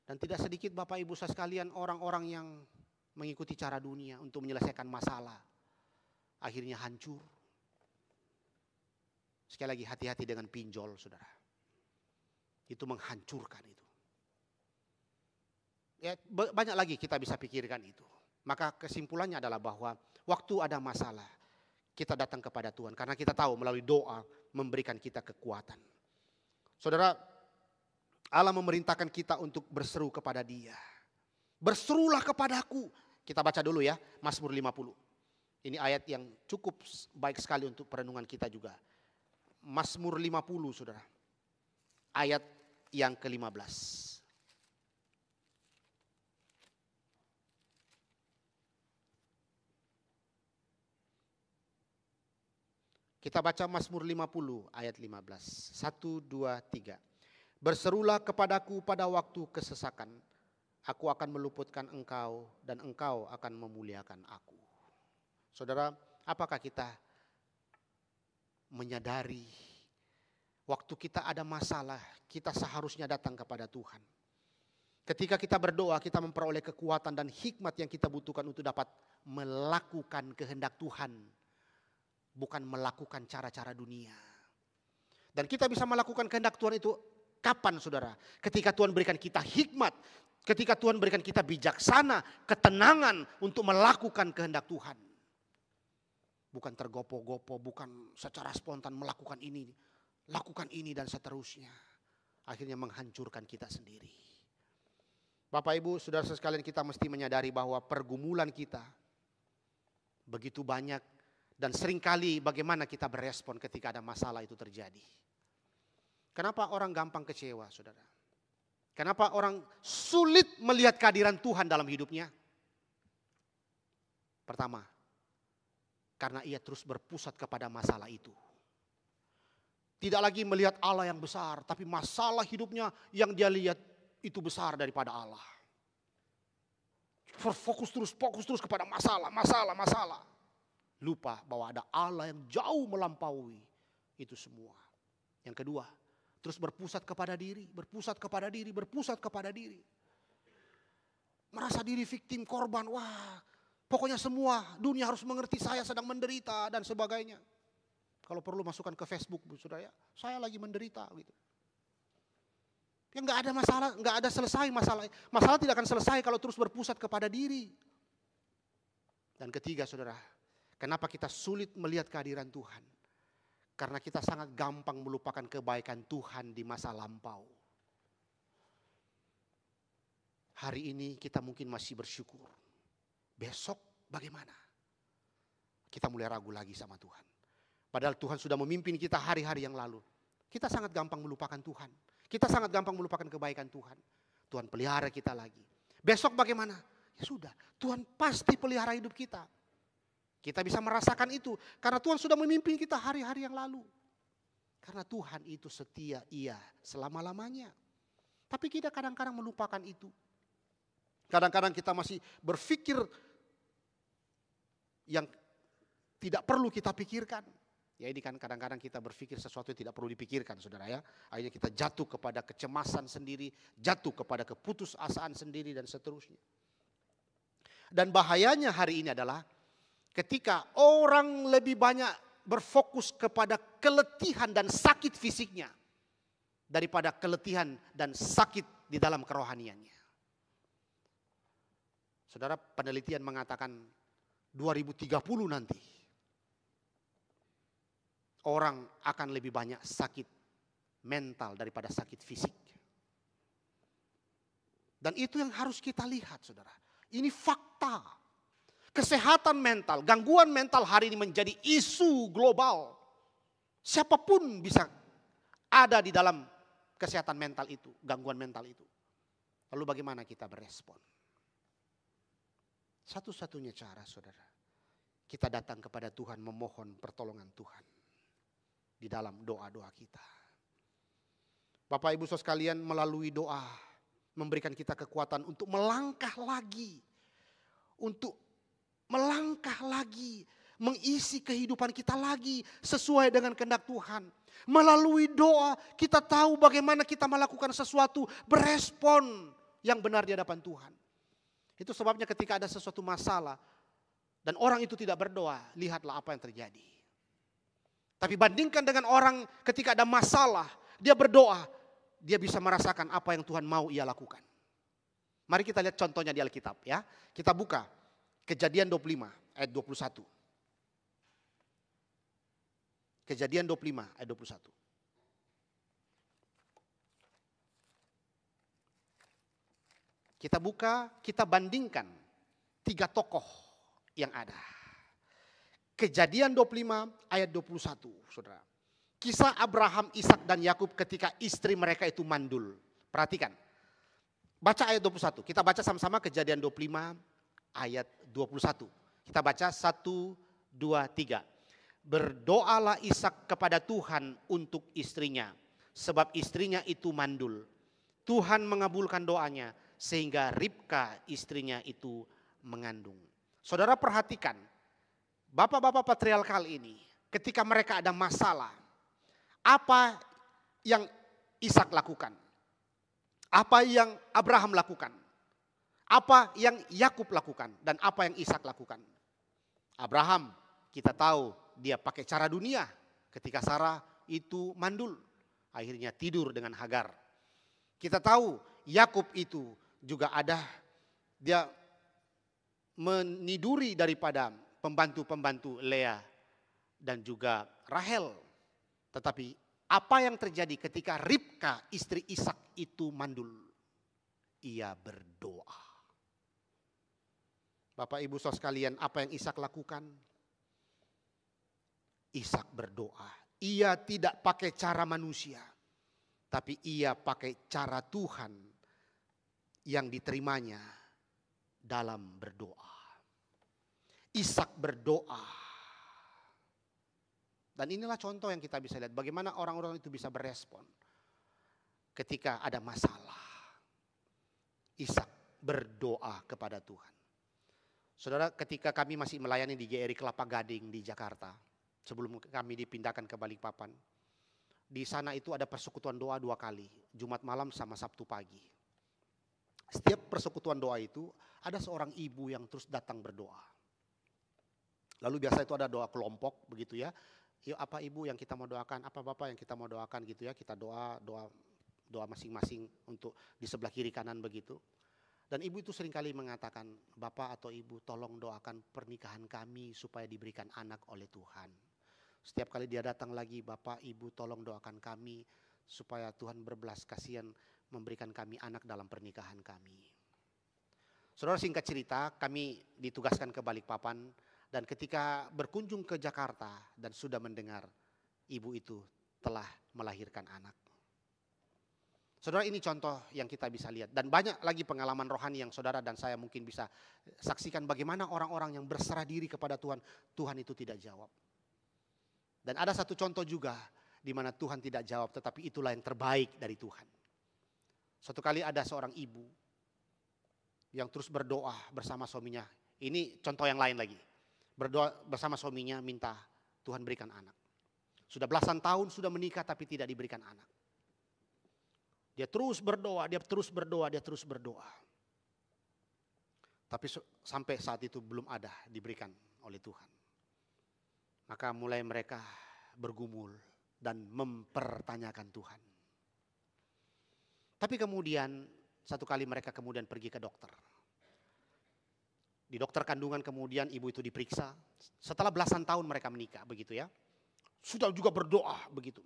Dan tidak sedikit Bapak Ibu sekalian orang-orang yang mengikuti cara dunia untuk menyelesaikan masalah. Akhirnya hancur. Sekali lagi hati-hati dengan pinjol saudara. Itu menghancurkan itu. Ya, banyak lagi kita bisa pikirkan itu. Maka kesimpulannya adalah bahwa waktu ada masalah kita datang kepada Tuhan. Karena kita tahu melalui doa memberikan kita kekuatan. Saudara, Allah memerintahkan kita untuk berseru kepada Dia. Berserulah kepadaku. Kita baca dulu ya, Mazmur 50. Ini ayat yang cukup baik sekali untuk perenungan kita juga. Mazmur 50 saudara. Ayat yang ke-15. Kita baca Mazmur 50 ayat 15. 1, 2, 3. Berserulah kepadaku pada waktu kesesakan. Aku akan meluputkan engkau dan engkau akan memuliakan aku. Saudara, apakah kita menyadari waktu kita ada masalah, kita seharusnya datang kepada Tuhan. Ketika kita berdoa, kita memperoleh kekuatan dan hikmat yang kita butuhkan untuk dapat melakukan kehendak Tuhan. Bukan melakukan cara-cara dunia. Dan kita bisa melakukan kehendak Tuhan itu kapan saudara? Ketika Tuhan berikan kita hikmat. Ketika Tuhan berikan kita bijaksana, ketenangan untuk melakukan kehendak Tuhan. Bukan tergopoh-gopoh, bukan secara spontan melakukan ini. Lakukan ini dan seterusnya. Akhirnya menghancurkan kita sendiri. Bapak Ibu, saudara sekalian, kita mesti menyadari bahwa pergumulan kita begitu banyak. Dan seringkali bagaimana kita berespon ketika ada masalah itu terjadi. Kenapa orang gampang kecewa saudara? Kenapa orang sulit melihat kehadiran Tuhan dalam hidupnya? Pertama, karena ia terus berpusat kepada masalah itu. Tidak lagi melihat Allah yang besar, tapi masalah hidupnya yang dia lihat itu besar daripada Allah. Fokus terus kepada masalah. Lupa bahwa ada Allah yang jauh melampaui itu semua. Yang kedua, terus berpusat kepada diri. Merasa diri victim, korban. Wah, pokoknya semua dunia harus mengerti saya sedang menderita dan sebagainya. Kalau perlu masukkan ke Facebook, saudara ya, saya lagi menderita gitu. Ya nggak ada masalah, nggak ada selesai masalah. Masalah tidak akan selesai kalau terus berpusat kepada diri. Dan ketiga saudara, kenapa kita sulit melihat kehadiran Tuhan? Karena kita sangat gampang melupakan kebaikan Tuhan di masa lampau. Hari ini kita mungkin masih bersyukur. Besok bagaimana? Kita mulai ragu lagi sama Tuhan. Padahal Tuhan sudah memimpin kita hari-hari yang lalu. Kita sangat gampang melupakan Tuhan. Kita sangat gampang melupakan kebaikan Tuhan. Tuhan pelihara kita lagi. Besok bagaimana? Ya sudah, Tuhan pasti pelihara hidup kita. Kita bisa merasakan itu karena Tuhan sudah memimpin kita hari-hari yang lalu. Karena Tuhan itu setia, Ia selama-lamanya. Tapi kita kadang-kadang melupakan itu. Kadang-kadang kita masih berpikir yang tidak perlu kita pikirkan. Ya ini kan kadang-kadang kita berpikir sesuatu yang tidak perlu dipikirkan saudara ya. Akhirnya kita jatuh kepada kecemasan sendiri, jatuh kepada keputusasaan sendiri dan seterusnya. Dan bahayanya hari ini adalah ketika orang lebih banyak berfokus kepada keletihan dan sakit fisiknya daripada keletihan dan sakit di dalam kerohaniannya. Saudara, penelitian mengatakan 2030 nanti orang akan lebih banyak sakit mental daripada sakit fisik. Dan itu yang harus kita lihat saudara. Ini fakta. Kesehatan mental, gangguan mental hari ini menjadi isu global. Siapapun bisa ada di dalam kesehatan mental itu, gangguan mental itu. Lalu bagaimana kita berespon? Satu-satunya cara, saudara, kita datang kepada Tuhan memohon pertolongan Tuhan di dalam doa-doa kita. Bapak Ibu saudara sekalian, melalui doa memberikan kita kekuatan untuk melangkah lagi. Untuk melangkah lagi, mengisi kehidupan kita lagi sesuai dengan kehendak Tuhan. Melalui doa kita tahu bagaimana kita melakukan sesuatu, berespon yang benar di hadapan Tuhan. Itu sebabnya ketika ada sesuatu masalah dan orang itu tidak berdoa, lihatlah apa yang terjadi. Tapi bandingkan dengan orang ketika ada masalah, dia berdoa, dia bisa merasakan apa yang Tuhan mau ia lakukan. Mari kita lihat contohnya di Alkitab ya. Kita buka Kejadian 25 ayat 21. Kejadian 25 ayat 21. Kita buka, kita bandingkan 3 tokoh yang ada. Kejadian 25 ayat 21, saudara. Kisah Abraham, Ishak dan Yakub ketika istri mereka itu mandul. Perhatikan. Baca ayat 21. Kita baca sama-sama Kejadian 25 ayat 21. Kita baca 1, 2, 3. Berdoalah Ishak kepada Tuhan untuk istrinya, sebab istrinya itu mandul. Tuhan mengabulkan doanya sehingga Ribka istrinya itu mengandung. Saudara perhatikan, bapak-bapak patriarkal ini ketika mereka ada masalah, apa yang Ishak lakukan? Apa yang Abraham lakukan? Apa yang Yakub lakukan? Dan apa yang Ishak lakukan? Abraham kita tahu dia pakai cara dunia ketika Sarah itu mandul. Akhirnya tidur dengan Hagar. Kita tahu Yakub itu juga ada, dia meniduri daripada pembantu-pembantu Lea dan juga Rahel. Tetapi apa yang terjadi ketika Ribka istri Ishak itu mandul? Ia berdoa. Bapak Ibu saudara sekalian, apa yang Ishak lakukan? Ishak berdoa. Ia tidak pakai cara manusia, tapi ia pakai cara Tuhan yang diterimanya dalam berdoa. Ishak berdoa. Dan inilah contoh yang kita bisa lihat bagaimana orang-orang itu bisa berespon ketika ada masalah. Ishak berdoa kepada Tuhan. Saudara, ketika kami masih melayani di GRI Kelapa Gading di Jakarta, sebelum kami dipindahkan ke Balikpapan, di sana itu ada persekutuan doa 2 kali, Jumat malam sama Sabtu pagi. Setiap persekutuan doa itu ada seorang ibu yang terus datang berdoa. Lalu biasa itu ada doa kelompok begitu ya. Yuk apa ibu yang kita mau doakan, apa bapak yang kita mau doakan gitu ya. Kita doa masing-masing untuk di sebelah kiri kanan begitu. Dan ibu itu seringkali mengatakan, bapak atau ibu tolong doakan pernikahan kami supaya diberikan anak oleh Tuhan. Setiap kali dia datang lagi, bapak ibu tolong doakan kami supaya Tuhan berbelas kasihan memberikan kami anak dalam pernikahan kami. Saudara, singkat cerita, kami ditugaskan ke Balikpapan. Dan ketika berkunjung ke Jakarta dan sudah mendengar ibu itu telah melahirkan anak. Saudara, ini contoh yang kita bisa lihat. Dan banyak lagi pengalaman rohani yang saudara dan saya mungkin bisa saksikan bagaimana orang-orang yang berserah diri kepada Tuhan, Tuhan itu tidak jawab. Dan ada satu contoh juga di mana Tuhan tidak jawab, tetapi itulah yang terbaik dari Tuhan. Suatu kali ada seorang ibu yang terus berdoa bersama suaminya. Ini contoh yang lain lagi. Berdoa bersama suaminya minta Tuhan berikan anak. Sudah belasan tahun sudah menikah tapi tidak diberikan anak. Dia terus berdoa, dia terus berdoa, dia terus berdoa. Tapi sampai saat itu belum ada diberikan oleh Tuhan. Maka mulai mereka bergumul dan mempertanyakan Tuhan. Tapi kemudian satu kali mereka kemudian pergi ke dokter. Di dokter kandungan kemudian ibu itu diperiksa. Setelah belasan tahun mereka menikah begitu ya. Sudah juga berdoa begitu.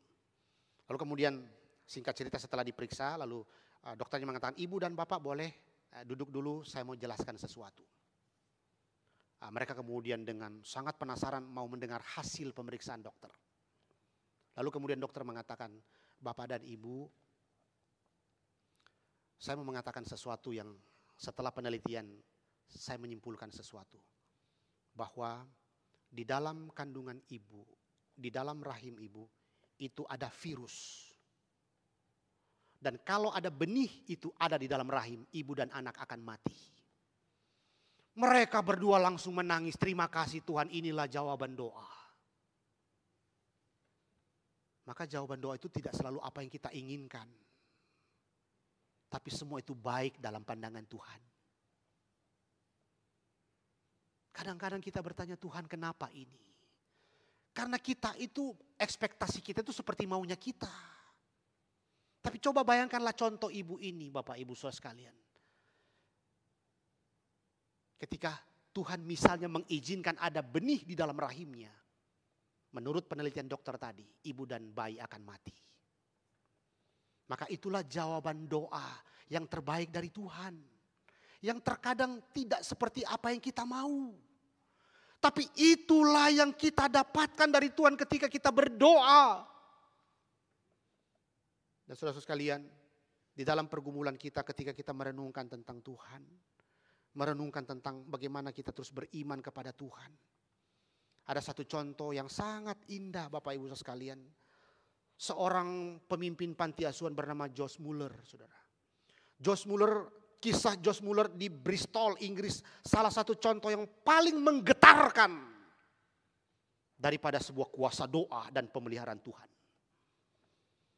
Lalu kemudian singkat cerita setelah diperiksa lalu dokternya mengatakan ibu dan bapak boleh duduk dulu, saya mau jelaskan sesuatu. Mereka kemudian dengan sangat penasaran mau mendengar hasil pemeriksaan dokter. Lalu kemudian dokter mengatakan, bapak dan ibu, Saya mau mengatakan sesuatu yang setelah penelitian saya menyimpulkan sesuatu. Bahwa di dalam kandungan ibu, di dalam rahim ibu, itu ada virus. Dan kalau ada benih itu ada di dalam rahim, ibu dan anak akan mati. Mereka berdua langsung menangis, terima kasih Tuhan, inilah jawaban doa. Maka jawaban doa itu tidak selalu apa yang kita inginkan. Tapi semua itu baik dalam pandangan Tuhan. Kadang-kadang kita bertanya, Tuhan kenapa ini? Karena kita itu, ekspektasi kita itu seperti maunya kita. Tapi coba bayangkanlah contoh ibu ini, Bapak Ibu Saudara sekalian. Ketika Tuhan misalnya mengizinkan ada benih di dalam rahimnya. Menurut penelitian dokter tadi, ibu dan bayi akan mati. Maka itulah jawaban doa yang terbaik dari Tuhan. Yang terkadang tidak seperti apa yang kita mau. Tapi itulah yang kita dapatkan dari Tuhan ketika kita berdoa. Dan saudara-saudara sekalian, di dalam pergumulan kita ketika kita merenungkan tentang Tuhan. Merenungkan tentang bagaimana kita terus beriman kepada Tuhan. Ada satu contoh yang sangat indah Bapak Ibu Saudara sekalian. Seorang pemimpin panti asuhan bernama George Muller, saudara. George Muller, kisah George Muller di Bristol, Inggris. Salah satu contoh yang paling menggetarkan daripada sebuah kuasa doa dan pemeliharaan Tuhan.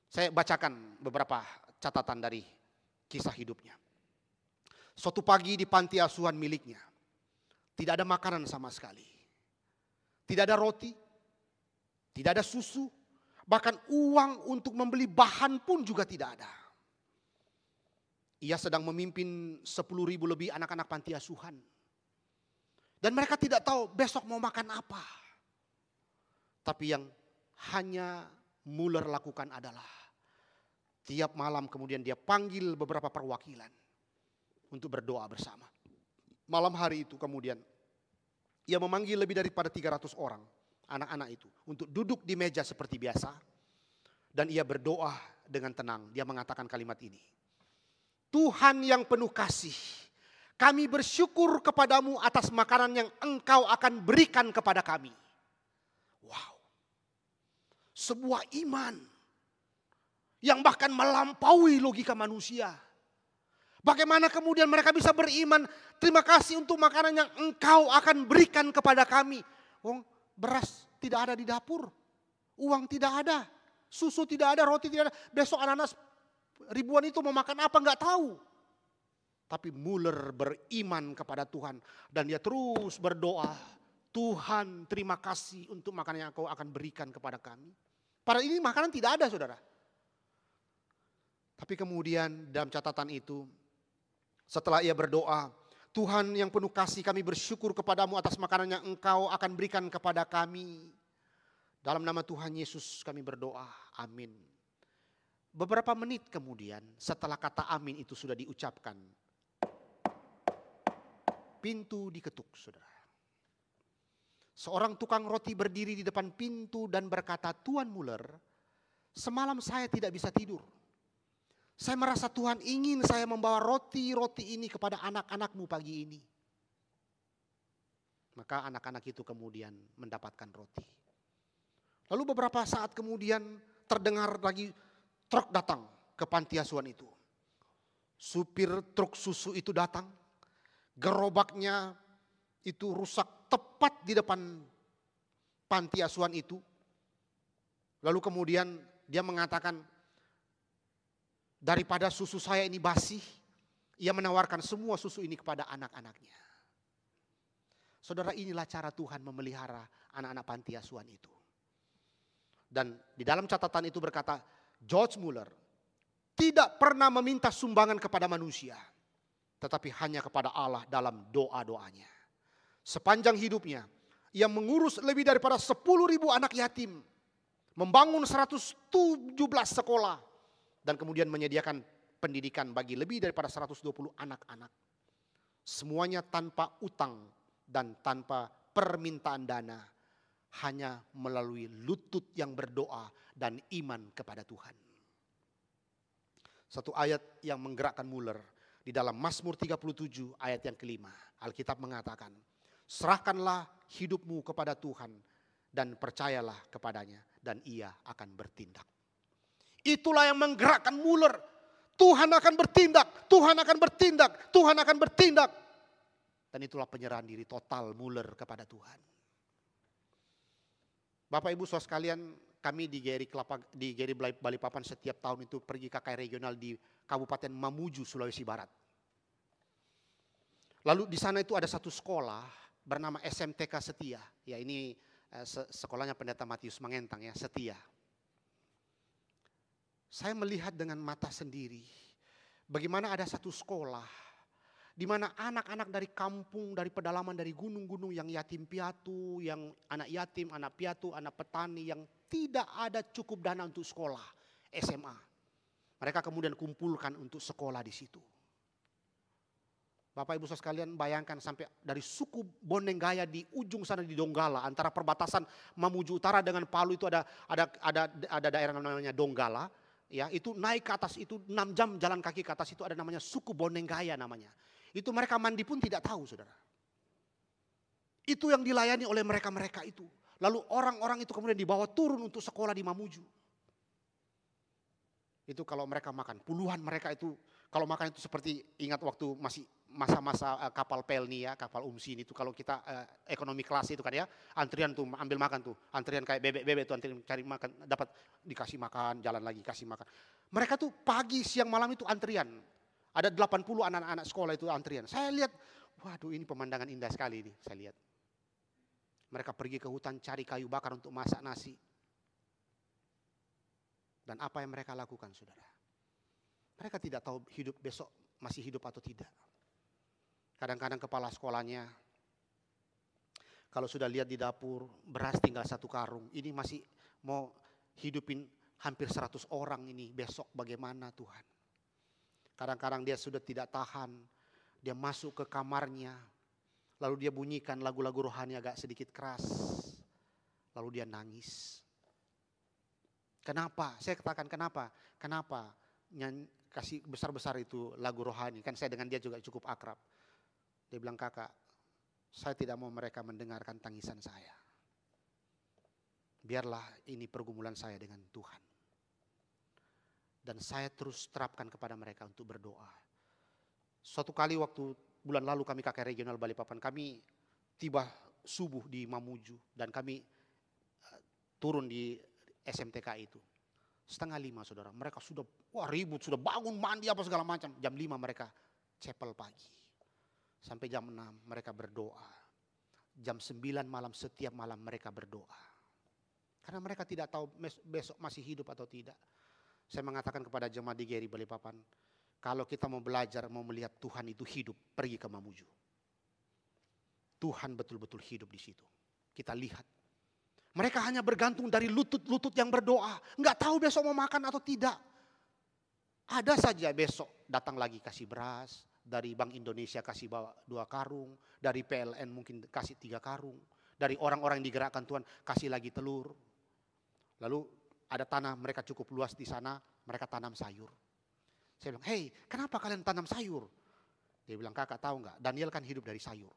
Saya bacakan beberapa catatan dari kisah hidupnya. Suatu pagi di panti asuhan miliknya, tidak ada makanan sama sekali. Tidak ada roti, tidak ada susu, bahkan uang untuk membeli bahan pun juga tidak ada. Ia sedang memimpin 10.000 lebih anak-anak panti asuhan. Dan mereka tidak tahu besok mau makan apa. Tapi yang hanya Muller lakukan adalah tiap malam kemudian dia panggil beberapa perwakilan untuk berdoa bersama. Malam hari itu kemudian ia memanggil lebih daripada 300 orang anak-anak itu untuk duduk di meja seperti biasa. Dan ia berdoa dengan tenang. Dia mengatakan kalimat ini. Tuhan yang penuh kasih, kami bersyukur kepadamu atas makanan yang Engkau akan berikan kepada kami. Wow. Sebuah iman yang bahkan melampaui logika manusia. Bagaimana kemudian mereka bisa beriman, terima kasih untuk makanan yang Engkau akan berikan kepada kami. Beras tidak ada di dapur, uang tidak ada, susu tidak ada, roti tidak ada. Besok anak-anak ribuan itu mau makan apa nggak tahu. Tapi Muller beriman kepada Tuhan dan dia terus berdoa. Tuhan terima kasih untuk makanan yang Engkau akan berikan kepada kami. Pada ini makanan tidak ada saudara. Tapi kemudian dalam catatan itu, setelah ia berdoa, Tuhan yang penuh kasih kami bersyukur kepadamu atas makanan yang Engkau akan berikan kepada kami. Dalam nama Tuhan Yesus kami berdoa, amin. Beberapa menit kemudian setelah kata amin itu sudah diucapkan, pintu diketuk saudara. Seorang tukang roti berdiri di depan pintu dan berkata, Tuan Muller, semalam saya tidak bisa tidur. Saya merasa Tuhan ingin saya membawa roti-roti ini kepada anak-anakmu pagi ini. Maka anak-anak itu kemudian mendapatkan roti. Lalu beberapa saat kemudian terdengar lagi truk datang ke panti asuhan itu. Supir truk susu itu datang. Gerobaknya itu rusak tepat di depan panti asuhan itu. Lalu kemudian dia mengatakan, daripada susu saya ini basi, ia menawarkan semua susu ini kepada anak-anaknya. Saudara, inilah cara Tuhan memelihara anak-anak panti asuhan itu. Dan di dalam catatan itu berkata, George Muller tidak pernah meminta sumbangan kepada manusia, tetapi hanya kepada Allah dalam doa-doanya. Sepanjang hidupnya, ia mengurus lebih daripada 10.000 anak yatim, membangun 117 sekolah, dan kemudian menyediakan pendidikan bagi lebih daripada 120 anak-anak. Semuanya tanpa utang dan tanpa permintaan dana. Hanya melalui lutut yang berdoa dan iman kepada Tuhan. Satu ayat yang menggerakkan Muller di dalam Mazmur 37 ayat yang kelima. Alkitab mengatakan, serahkanlah hidupmu kepada Tuhan dan percayalah kepadanya dan ia akan bertindak. Itulah yang menggerakkan Muller. Tuhan akan bertindak, Tuhan akan bertindak, Tuhan akan bertindak. Dan itulah penyerahan diri total Muller kepada Tuhan. Bapak Ibu saudara sekalian, kami di Geri Balikpapan setiap tahun itu pergi KKR regional di Kabupaten Mamuju, Sulawesi Barat. Lalu di sana itu ada satu sekolah bernama SMTK Setia. Ya, ini sekolahnya Pendeta Matius Mangentang ya, Setia. Saya melihat dengan mata sendiri bagaimana ada satu sekolah di mana anak-anak dari kampung, dari pedalaman, dari gunung-gunung yang yatim piatu, yang anak yatim, anak piatu, anak petani yang tidak ada cukup dana untuk sekolah SMA. Mereka kemudian kumpulkan untuk sekolah di situ. Bapak Ibu saudara sekalian, bayangkan sampai dari suku Bonenggaya di ujung sana di Donggala, antara perbatasan Mamuju Utara dengan Palu itu ada daerah namanya Donggala. Ya, itu naik ke atas itu 6 jam jalan kaki ke atas itu ada namanya suku Bonenggaya namanya. Itu mereka mandi pun tidak tahu, saudara. Itu yang dilayani oleh mereka-mereka itu. Lalu orang-orang itu kemudian dibawa turun untuk sekolah di Mamuju. Itu kalau mereka makan, puluhan mereka itu kalau makan itu seperti ingat waktu masih masa-masa kapal Pelni ya, kapal Umsin itu kalau kita ekonomi kelas itu kan ya, antrian tuh ambil makan tuh, antrian kayak bebek-bebek tuh antrian cari makan, dapat dikasih makan, jalan lagi kasih makan. Mereka tuh pagi, siang, malam itu antrian. Ada 80 anak-anak sekolah itu antrian. Saya lihat, waduh ini pemandangan indah sekali ini, saya lihat. Mereka pergi ke hutan cari kayu bakar untuk masak nasi. Dan apa yang mereka lakukan, saudara? Mereka tidak tahu hidup besok masih hidup atau tidak. Kadang-kadang kepala sekolahnya, kalau sudah lihat di dapur, beras tinggal 1 karung. Ini masih mau hidupin hampir 100 orang ini besok bagaimana Tuhan. Kadang-kadang dia sudah tidak tahan, dia masuk ke kamarnya, lalu dia bunyikan lagu-lagu rohani agak sedikit keras, lalu dia nangis. Kenapa? Saya katakan kenapa? Kenapa kasih besar-besar itu lagu rohani? Kan saya dengan dia juga cukup akrab. Dia bilang, kakak, saya tidak mau mereka mendengarkan tangisan saya. Biarlah ini pergumulan saya dengan Tuhan. Dan saya terus terapkan kepada mereka untuk berdoa. Suatu kali waktu bulan lalu kami KKR Regional Balikpapan, kami tiba subuh di Mamuju dan kami turun di SMTK itu. 4:30 saudara, mereka sudah ribut, sudah bangun mandi apa segala macam. Jam 5 mereka chapel pagi. Sampai jam 6 mereka berdoa. Jam 9 malam setiap malam mereka berdoa. Karena mereka tidak tahu besok masih hidup atau tidak. Saya mengatakan kepada jemaat di Geri Balikpapan, kalau kita mau belajar, mau melihat Tuhan itu hidup, pergi ke Mamuju. Tuhan betul-betul hidup di situ. Kita lihat. Mereka hanya bergantung dari lutut-lutut yang berdoa. Enggak tahu besok mau makan atau tidak. Ada saja besok datang lagi kasih beras. Dari Bank Indonesia kasih bawa 2 karung. Dari PLN mungkin kasih 3 karung. Dari orang-orang yang digerakkan Tuhan kasih lagi telur. Lalu ada tanah mereka cukup luas di sana. Mereka tanam sayur. Saya bilang, hei kenapa kalian tanam sayur? Dia bilang, kakak tahu enggak, Daniel kan hidup dari sayur.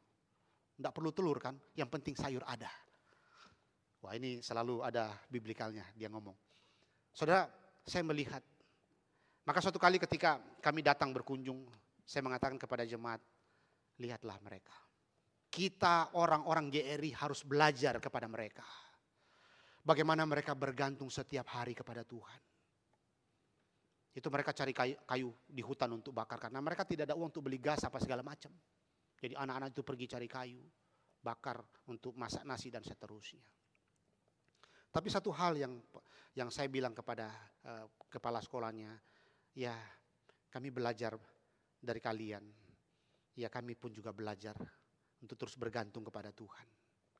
Enggak perlu telur kan, yang penting sayur ada. Wah ini selalu ada biblikalnya dia ngomong. Saudara, saya melihat. Maka suatu kali ketika kami datang berkunjung, saya mengatakan kepada jemaat, lihatlah mereka. Kita orang-orang GRI harus belajar kepada mereka. Bagaimana mereka bergantung setiap hari kepada Tuhan. Itu mereka cari kayu di hutan untuk bakar. Karena mereka tidak ada uang untuk beli gas apa segala macam. Jadi anak-anak itu pergi cari kayu, bakar untuk masak nasi dan seterusnya. Tapi satu hal yang saya bilang kepada kepala sekolahnya, ya kami belajar dari kalian, ya kami pun juga belajar untuk terus bergantung kepada Tuhan.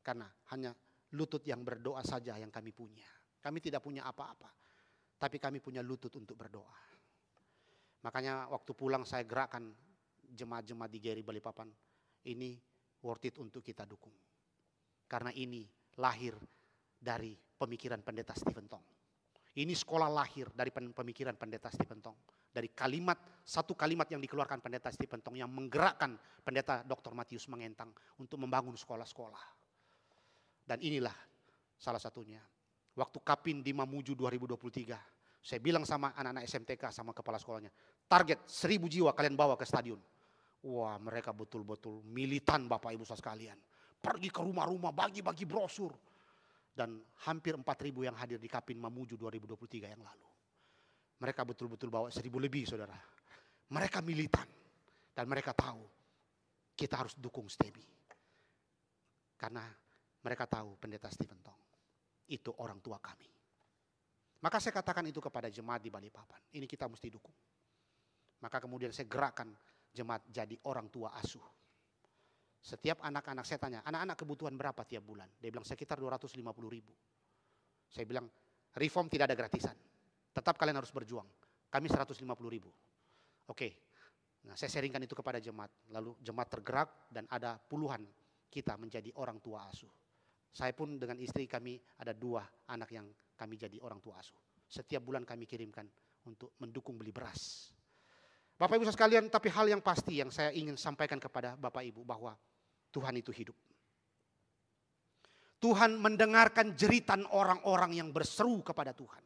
Karena hanya lutut yang berdoa saja yang kami punya. Kami tidak punya apa-apa, tapi kami punya lutut untuk berdoa. Makanya waktu pulang saya gerakkan jemaat-jemaat di Geri Balikpapan, ini worth it untuk kita dukung. Karena ini lahir dari pemikiran pendeta Stephen Tong. Ini sekolah lahir dari pemikiran pendeta Stephen Tong. Dari satu kalimat yang dikeluarkan pendeta Stephen Tong yang menggerakkan pendeta Dr. Matius Mengentang untuk membangun sekolah-sekolah. Dan inilah salah satunya. Waktu Kapin di Mamuju 2023, saya bilang sama anak-anak SMTK sama kepala sekolahnya, target 1.000 jiwa kalian bawa ke stadion. Wah, mereka betul-betul militan Bapak Ibu saudara sekalian. Pergi ke rumah-rumah, bagi-bagi brosur. Dan hampir 4.000 yang hadir di Kapin Mamuju 2023 yang lalu. Mereka betul-betul bawa 1.000 lebih saudara. Mereka militan. Dan mereka tahu kita harus dukung STEBI. Karena mereka tahu pendeta Stephen Tong itu orang tua kami. Maka saya katakan itu kepada jemaat di Balikpapan. Ini kita mesti dukung. Maka kemudian saya gerakkan jemaat jadi orang tua asuh. Setiap anak-anak saya tanya, anak-anak kebutuhan berapa tiap bulan? Dia bilang sekitar 250.000. Saya bilang reform tidak ada gratisan. Tetap kalian harus berjuang. Kami 150.000. Oke. Nah, saya sharingkan itu kepada jemaat. Lalu jemaat tergerak dan ada puluhan kita menjadi orang tua asuh. Saya pun dengan istri kami ada 2 anak yang kami jadi orang tua asuh. Setiap bulan kami kirimkan untuk mendukung beli beras. Bapak Ibu sekalian, tapi hal yang pasti yang saya ingin sampaikan kepada Bapak Ibu bahwa Tuhan itu hidup. Tuhan mendengarkan jeritan orang-orang yang berseru kepada Tuhan.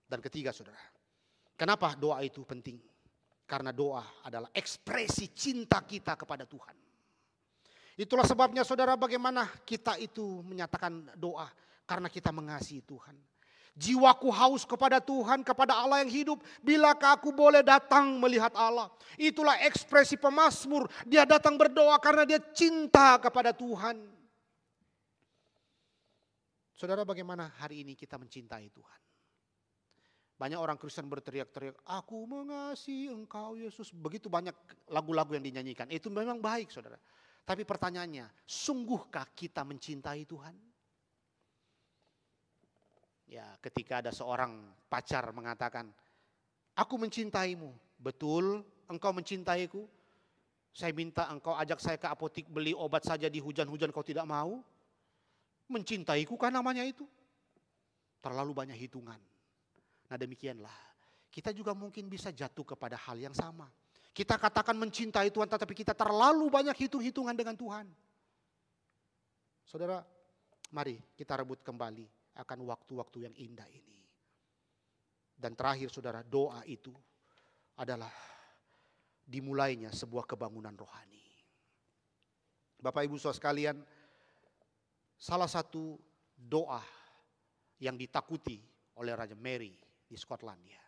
Dan ketiga saudara, kenapa doa itu penting? Karena doa adalah ekspresi cinta kita kepada Tuhan. Itulah sebabnya saudara bagaimana kita itu menyatakan doa. Karena kita mengasihi Tuhan. Jiwaku haus kepada Tuhan, kepada Allah yang hidup. Bilakah aku boleh datang melihat Allah? Itulah ekspresi pemazmur. Dia datang berdoa karena dia cinta kepada Tuhan. Saudara bagaimana hari ini kita mencintai Tuhan? Banyak orang Kristen berteriak-teriak, aku mengasihi Engkau Yesus. Begitu banyak lagu-lagu yang dinyanyikan. Itu memang baik saudara. Tapi pertanyaannya, sungguhkah kita mencintai Tuhan? Ya, ketika ada seorang pacar mengatakan, aku mencintaimu. Betul, engkau mencintaiku. Saya minta engkau ajak saya ke apotik beli obat saja di hujan-hujan kau tidak mau. Mencintaiku kan namanya itu. Terlalu banyak hitungan. Nah demikianlah, kita juga mungkin bisa jatuh kepada hal yang sama. Kita katakan mencintai Tuhan, tetapi kita terlalu banyak hitung-hitungan dengan Tuhan. Saudara, mari kita rebut kembali akan waktu-waktu yang indah ini. Dan terakhir saudara, doa itu adalah dimulainya sebuah kebangunan rohani. Bapak Ibu saudara sekalian, salah satu doa yang ditakuti oleh Raja Mary di Skotlandia.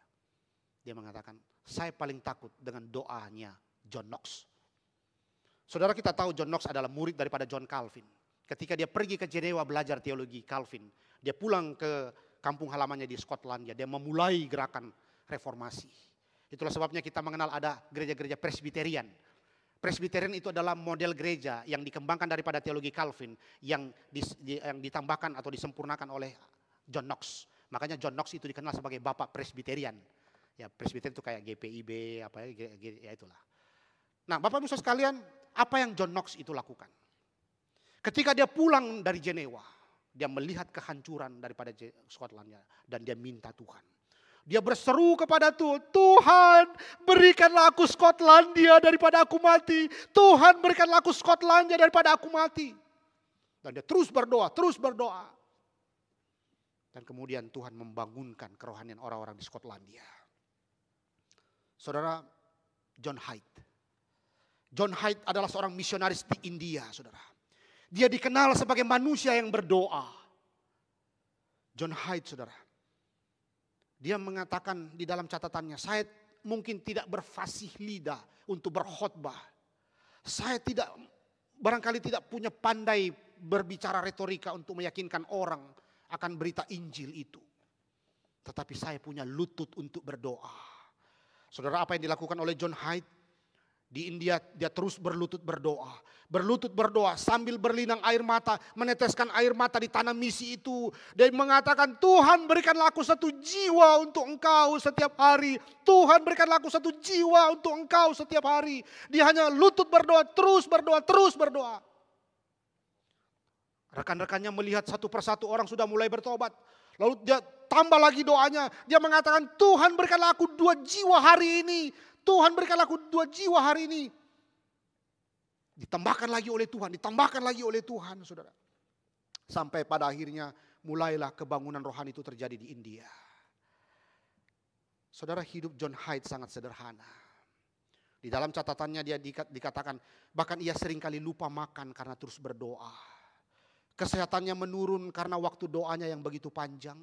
Dia mengatakan, saya paling takut dengan doanya John Knox. Saudara kita tahu John Knox adalah murid daripada John Calvin. Ketika dia pergi ke Jenewa belajar teologi Calvin, dia pulang ke kampung halamannya di Skotlandia. Dia memulai gerakan reformasi. Itulah sebabnya kita mengenal ada gereja-gereja Presbyterian. Presbyterian itu adalah model gereja yang dikembangkan daripada teologi Calvin yang ditambahkan atau disempurnakan oleh John Knox. Makanya John Knox itu dikenal sebagai Bapak Presbyterian. Ya, Presbyterian itu kayak GPIB, ya itulah. Nah, Bapak Ibu sekalian, apa yang John Knox itu lakukan? Ketika dia pulang dari Jenewa, dia melihat kehancuran daripada Skotlandia dan dia minta Tuhan. Dia berseru kepada Tuhan, Tuhan berikanlah aku Skotlandia daripada aku mati. Tuhan berikanlah aku Skotlandia daripada aku mati. Dan dia terus berdoa, terus berdoa. Dan kemudian Tuhan membangunkan kerohanian orang-orang di Skotlandia. Saudara, John Hyde. John Hyde adalah seorang misionaris di India, saudara. Dia dikenal sebagai manusia yang berdoa. John Hyde, saudara. Dia mengatakan di dalam catatannya, saya mungkin tidak berfasih lidah untuk berkhotbah. Saya barangkali tidak punya pandai berbicara retorika untuk meyakinkan orang akan berita Injil itu. Tetapi saya punya lutut untuk berdoa. Saudara, apa yang dilakukan oleh John Hyde? Di India dia terus berlutut berdoa. Berlutut berdoa sambil berlinang air mata. Meneteskan air mata di tanah misi itu. Dia mengatakan, Tuhan berikanlah aku satu jiwa untuk Engkau setiap hari. Tuhan berikanlah aku satu jiwa untuk Engkau setiap hari. Dia hanya lutut berdoa, terus berdoa, terus berdoa. Rekan-rekannya melihat satu persatu orang sudah mulai bertobat. Lalu dia tambah lagi doanya. Dia mengatakan, Tuhan berikanlah aku 2 jiwa hari ini. Tuhan berikanlah aku 2 jiwa hari ini. Ditambahkan lagi oleh Tuhan, ditambahkan lagi oleh Tuhan, saudara. Sampai pada akhirnya mulailah kebangunan rohani itu terjadi di India. Saudara, hidup John Hyde sangat sederhana. Di dalam catatannya dia dikatakan, bahkan ia seringkali lupa makan karena terus berdoa. Kesehatannya menurun karena waktu doanya yang begitu panjang.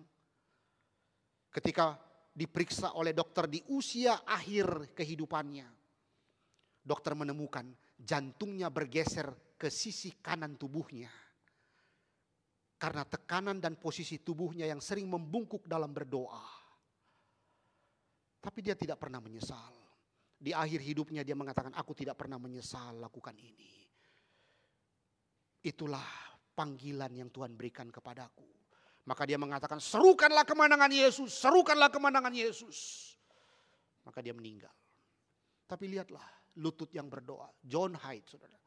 Ketika diperiksa oleh dokter di usia akhir kehidupannya, dokter menemukan jantungnya bergeser ke sisi kanan tubuhnya. Karena tekanan dan posisi tubuhnya yang sering membungkuk dalam berdoa. Tapi dia tidak pernah menyesal. Di akhir hidupnya dia mengatakan, aku tidak pernah menyesal lakukan ini. Itulah panggilan yang Tuhan berikan kepadaku. Maka dia mengatakan, serukanlah kemenangan Yesus, serukanlah kemenangan Yesus. Maka dia meninggal. Tapi lihatlah, lutut yang berdoa, John Hyde, saudara.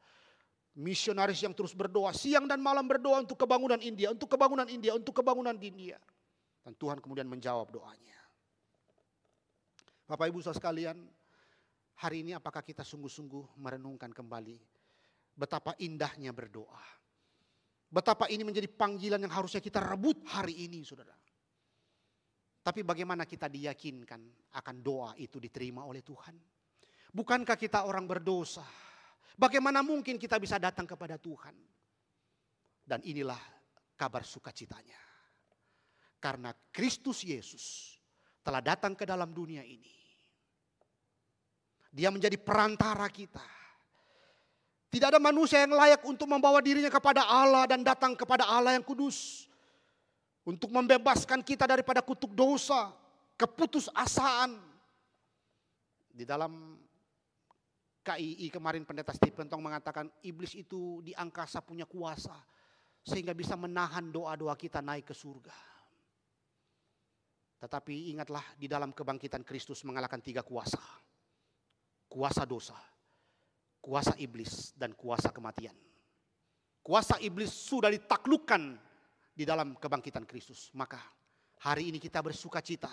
Misionaris yang terus berdoa, siang dan malam berdoa untuk kebangunan India, untuk kebangunan India, untuk kebangunan India. Dan Tuhan kemudian menjawab doanya. Bapak Ibu saudara sekalian, hari ini apakah kita sungguh-sungguh merenungkan kembali betapa indahnya berdoa. Betapa ini menjadi panggilan yang harusnya kita rebut hari ini, saudara. Tapi bagaimana kita diyakinkan akan doa itu diterima oleh Tuhan? Bukankah kita orang berdosa? Bagaimana mungkin kita bisa datang kepada Tuhan? Dan inilah kabar sukacitanya. Karena Kristus Yesus telah datang ke dalam dunia ini. Dia menjadi perantara kita. Tidak ada manusia yang layak untuk membawa dirinya kepada Allah dan datang kepada Allah yang kudus. Untuk membebaskan kita daripada kutuk dosa, keputusasaan. Di dalam KII kemarin pendeta Stephen Tong mengatakan iblis itu di angkasa punya kuasa. Sehingga bisa menahan doa-doa kita naik ke surga. Tetapi ingatlah di dalam kebangkitan Kristus mengalahkan 3 kuasa. Kuasa dosa, kuasa iblis, dan kuasa kematian. Kuasa iblis sudah ditaklukkan di dalam kebangkitan Kristus. Maka hari ini kita bersuka cita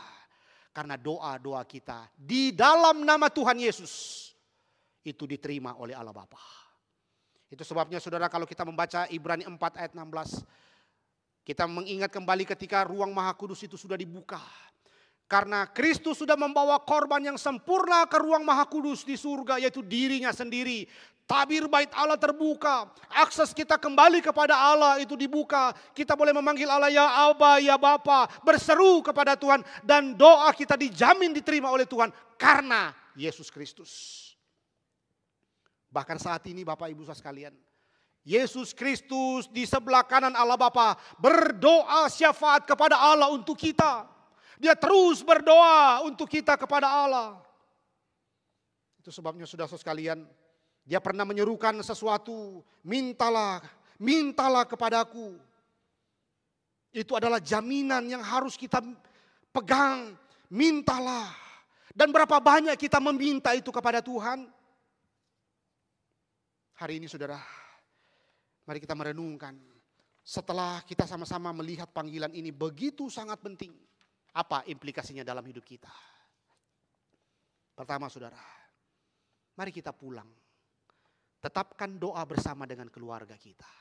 karena doa-doa kita di dalam nama Tuhan Yesus itu diterima oleh Allah Bapa. Itu sebabnya saudara, kalau kita membaca Ibrani 4 ayat 16, kita mengingat kembali ketika ruang Maha Kudus itu sudah dibuka. Karena Kristus sudah membawa korban yang sempurna ke ruang Maha Kudus di surga, yaitu dirinya sendiri. Tabir bait Allah terbuka, akses kita kembali kepada Allah itu dibuka. Kita boleh memanggil Allah ya Aba, ya Bapa, berseru kepada Tuhan. Dan doa kita dijamin diterima oleh Tuhan karena Yesus Kristus. Bahkan saat ini Bapak Ibu saudara sekalian, Yesus Kristus di sebelah kanan Allah Bapa berdoa syafaat kepada Allah untuk kita. Dia terus berdoa untuk kita kepada Allah. Itu sebabnya saudara-saudara sekalian, dia pernah menyerukan sesuatu, mintalah, mintalah kepadaku. Itu adalah jaminan yang harus kita pegang, mintalah. Dan berapa banyak kita meminta itu kepada Tuhan. Hari ini saudara, mari kita merenungkan. Setelah kita sama-sama melihat panggilan ini begitu sangat penting. Apa implikasinya dalam hidup kita? Pertama saudara, mari kita pulang. Tetapkan doa bersama dengan keluarga kita.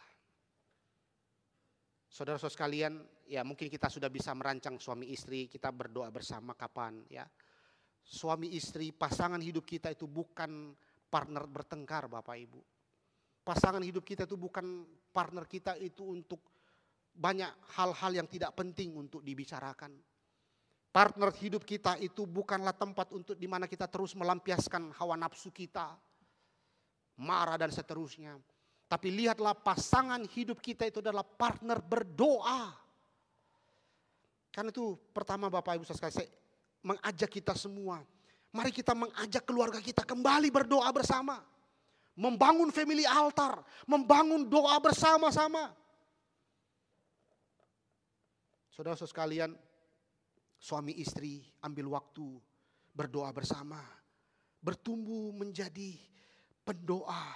Saudara-saudara sekalian, ya mungkin kita sudah bisa merancang suami istri, kita berdoa bersama kapan ya. Suami istri, pasangan hidup kita itu bukan partner bertengkar Bapak Ibu. Pasangan hidup kita itu bukan partner kita itu untuk banyak hal-hal yang tidak penting untuk dibicarakan. Partner hidup kita itu bukanlah tempat untuk di mana kita terus melampiaskan hawa nafsu kita, marah dan seterusnya. Tapi lihatlah pasangan hidup kita itu adalah partner berdoa. Karena itu pertama Bapak Ibu sekalian, saya mengajak kita semua, mari kita mengajak keluarga kita kembali berdoa bersama. Membangun family altar, membangun doa bersama-sama. Saudara-saudara sekalian, suami istri ambil waktu berdoa bersama. Bertumbuh menjadi pendoa.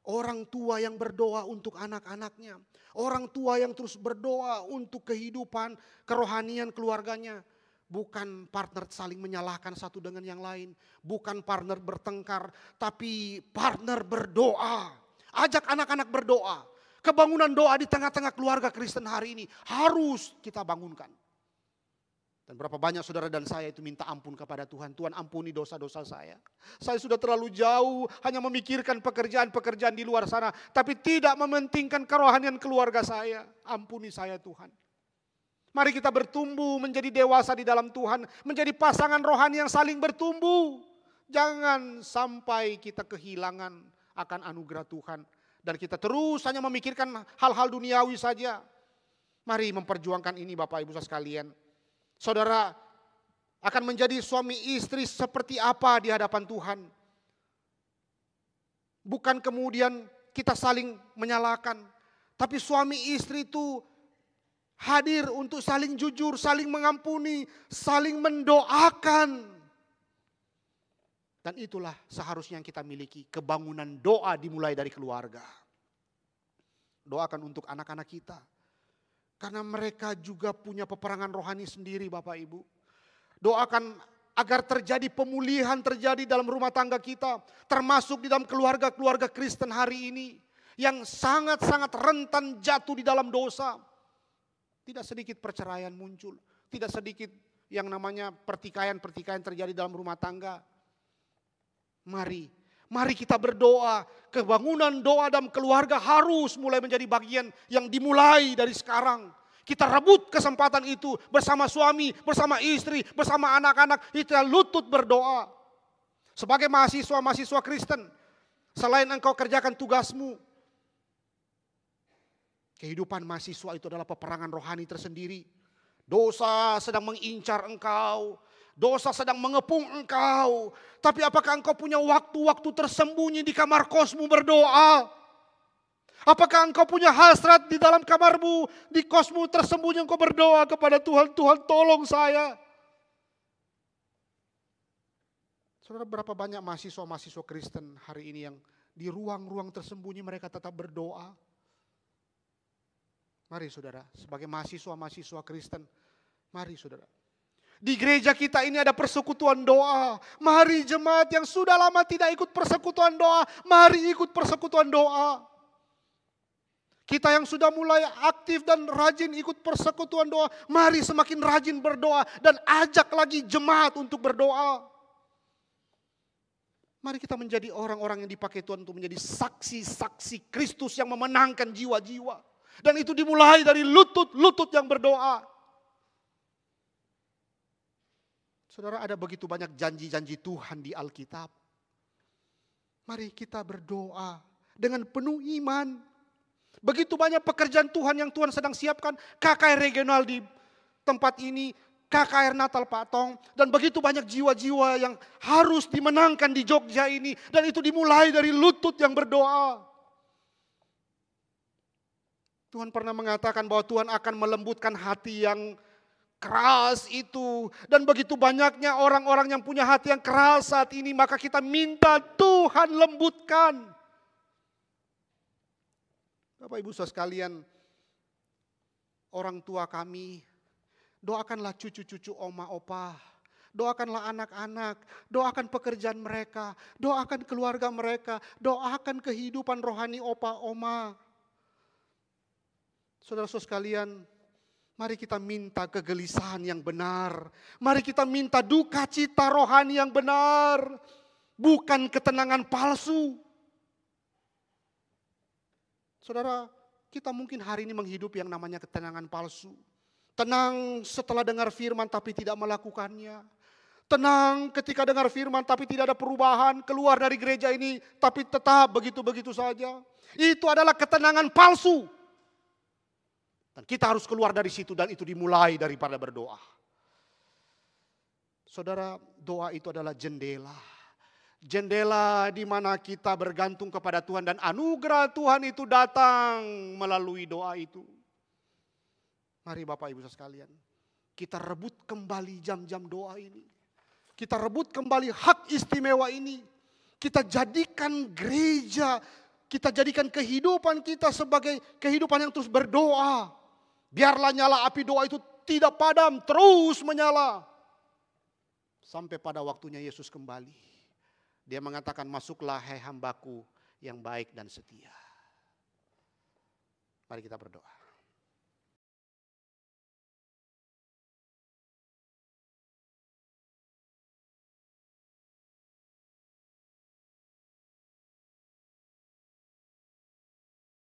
Orang tua yang berdoa untuk anak-anaknya. Orang tua yang terus berdoa untuk kehidupan, kerohanian keluarganya. Bukan partner saling menyalahkan satu dengan yang lain. Bukan partner bertengkar, tapi partner berdoa. Ajak anak-anak berdoa. Kebangunan doa di tengah-tengah keluarga Kristen hari ini harus kita bangunkan. Dan berapa banyak saudara dan saya itu minta ampun kepada Tuhan. Tuhan, ampuni dosa-dosa saya. Saya sudah terlalu jauh hanya memikirkan pekerjaan-pekerjaan di luar sana. Tapi tidak mementingkan kerohanian keluarga saya. Ampuni saya Tuhan. Mari kita bertumbuh menjadi dewasa di dalam Tuhan. Menjadi pasangan rohani yang saling bertumbuh. Jangan sampai kita kehilangan akan anugerah Tuhan. Dan kita terus hanya memikirkan hal-hal duniawi saja. Mari memperjuangkan ini Bapak Ibu sekalian. Saudara akan menjadi suami istri seperti apa di hadapan Tuhan. Bukan kemudian kita saling menyalahkan. Tapi suami istri itu hadir untuk saling jujur, saling mengampuni, saling mendoakan. Dan itulah seharusnya yang kita miliki. Kebangunan doa dimulai dari keluarga. Doakan untuk anak-anak kita. Karena mereka juga punya peperangan rohani sendiri Bapak Ibu. Doakan agar terjadi pemulihan terjadi dalam rumah tangga kita. Termasuk di dalam keluarga-keluarga Kristen hari ini. Yang sangat-sangat rentan jatuh di dalam dosa. Tidak sedikit perceraian muncul. Tidak sedikit yang namanya pertikaian-pertikaian terjadi dalam rumah tangga. Mari kita berdoa. Kebangunan doa dalam keluarga harus mulai menjadi bagian yang dimulai dari sekarang. Kita rebut kesempatan itu bersama suami, bersama istri, bersama anak-anak. Kita lutut berdoa. Sebagai mahasiswa-mahasiswa Kristen, selain engkau kerjakan tugasmu, kehidupan mahasiswa itu adalah peperangan rohani tersendiri. Dosa sedang mengincar engkau. Dosa sedang mengepung engkau. Tapi apakah engkau punya waktu-waktu tersembunyi di kamar kosmu berdoa? Apakah engkau punya hasrat di dalam kamarmu, di kosmu tersembunyi engkau berdoa kepada Tuhan. Tuhan tolong saya. Saudara, berapa banyak mahasiswa-mahasiswa Kristen hari ini yang di ruang-ruang tersembunyi mereka tetap berdoa. Mari saudara, sebagai mahasiswa-mahasiswa Kristen, mari saudara. Di gereja kita ini ada persekutuan doa. Mari jemaat yang sudah lama tidak ikut persekutuan doa, mari ikut persekutuan doa. Kita yang sudah mulai aktif dan rajin ikut persekutuan doa, mari semakin rajin berdoa dan ajak lagi jemaat untuk berdoa. Mari kita menjadi orang-orang yang dipakai Tuhan untuk menjadi saksi-saksi Kristus yang memenangkan jiwa-jiwa. Dan itu dimulai dari lutut-lutut yang berdoa. Saudara, ada begitu banyak janji-janji Tuhan di Alkitab. Mari kita berdoa dengan penuh iman. Begitu banyak pekerjaan Tuhan yang Tuhan sedang siapkan. KKR regional di tempat ini, KKR Natal Patong. Dan begitu banyak jiwa-jiwa yang harus dimenangkan di Jogja ini. Dan itu dimulai dari lutut yang berdoa. Tuhan pernah mengatakan bahwa Tuhan akan melembutkan hati yang keras itu. Dan begitu banyaknya orang-orang yang punya hati yang keras saat ini. Maka kita minta Tuhan lembutkan. Bapak Ibu saudara sekalian, orang tua kami, doakanlah cucu-cucu oma opa. Doakanlah anak-anak, doakan pekerjaan mereka, doakan keluarga mereka, doakan kehidupan rohani opa oma. Saudara-saudara sekalian, mari kita minta kegelisahan yang benar. Mari kita minta duka cita rohani yang benar. Bukan ketenangan palsu. Saudara, kita mungkin hari ini menghidup yang namanya ketenangan palsu. Tenang setelah dengar firman tapi tidak melakukannya. Tenang ketika dengar firman tapi tidak ada perubahan. Keluar dari gereja ini tapi tetap begitu-begitu saja. Itu adalah ketenangan palsu. Dan kita harus keluar dari situ dan itu dimulai daripada berdoa. Saudara, doa itu adalah jendela. Jendela di mana kita bergantung kepada Tuhan dan anugerah Tuhan itu datang melalui doa itu. Mari Bapak Ibu sekalian, kita rebut kembali jam-jam doa ini. Kita rebut kembali hak istimewa ini. Kita jadikan gereja kita jadikan kehidupan kita sebagai kehidupan yang terus berdoa. Biarlah nyala api doa itu tidak padam, terus menyala. Sampai pada waktunya Yesus kembali. Dia mengatakan, masuklah hai hambaku yang baik dan setia. Mari kita berdoa.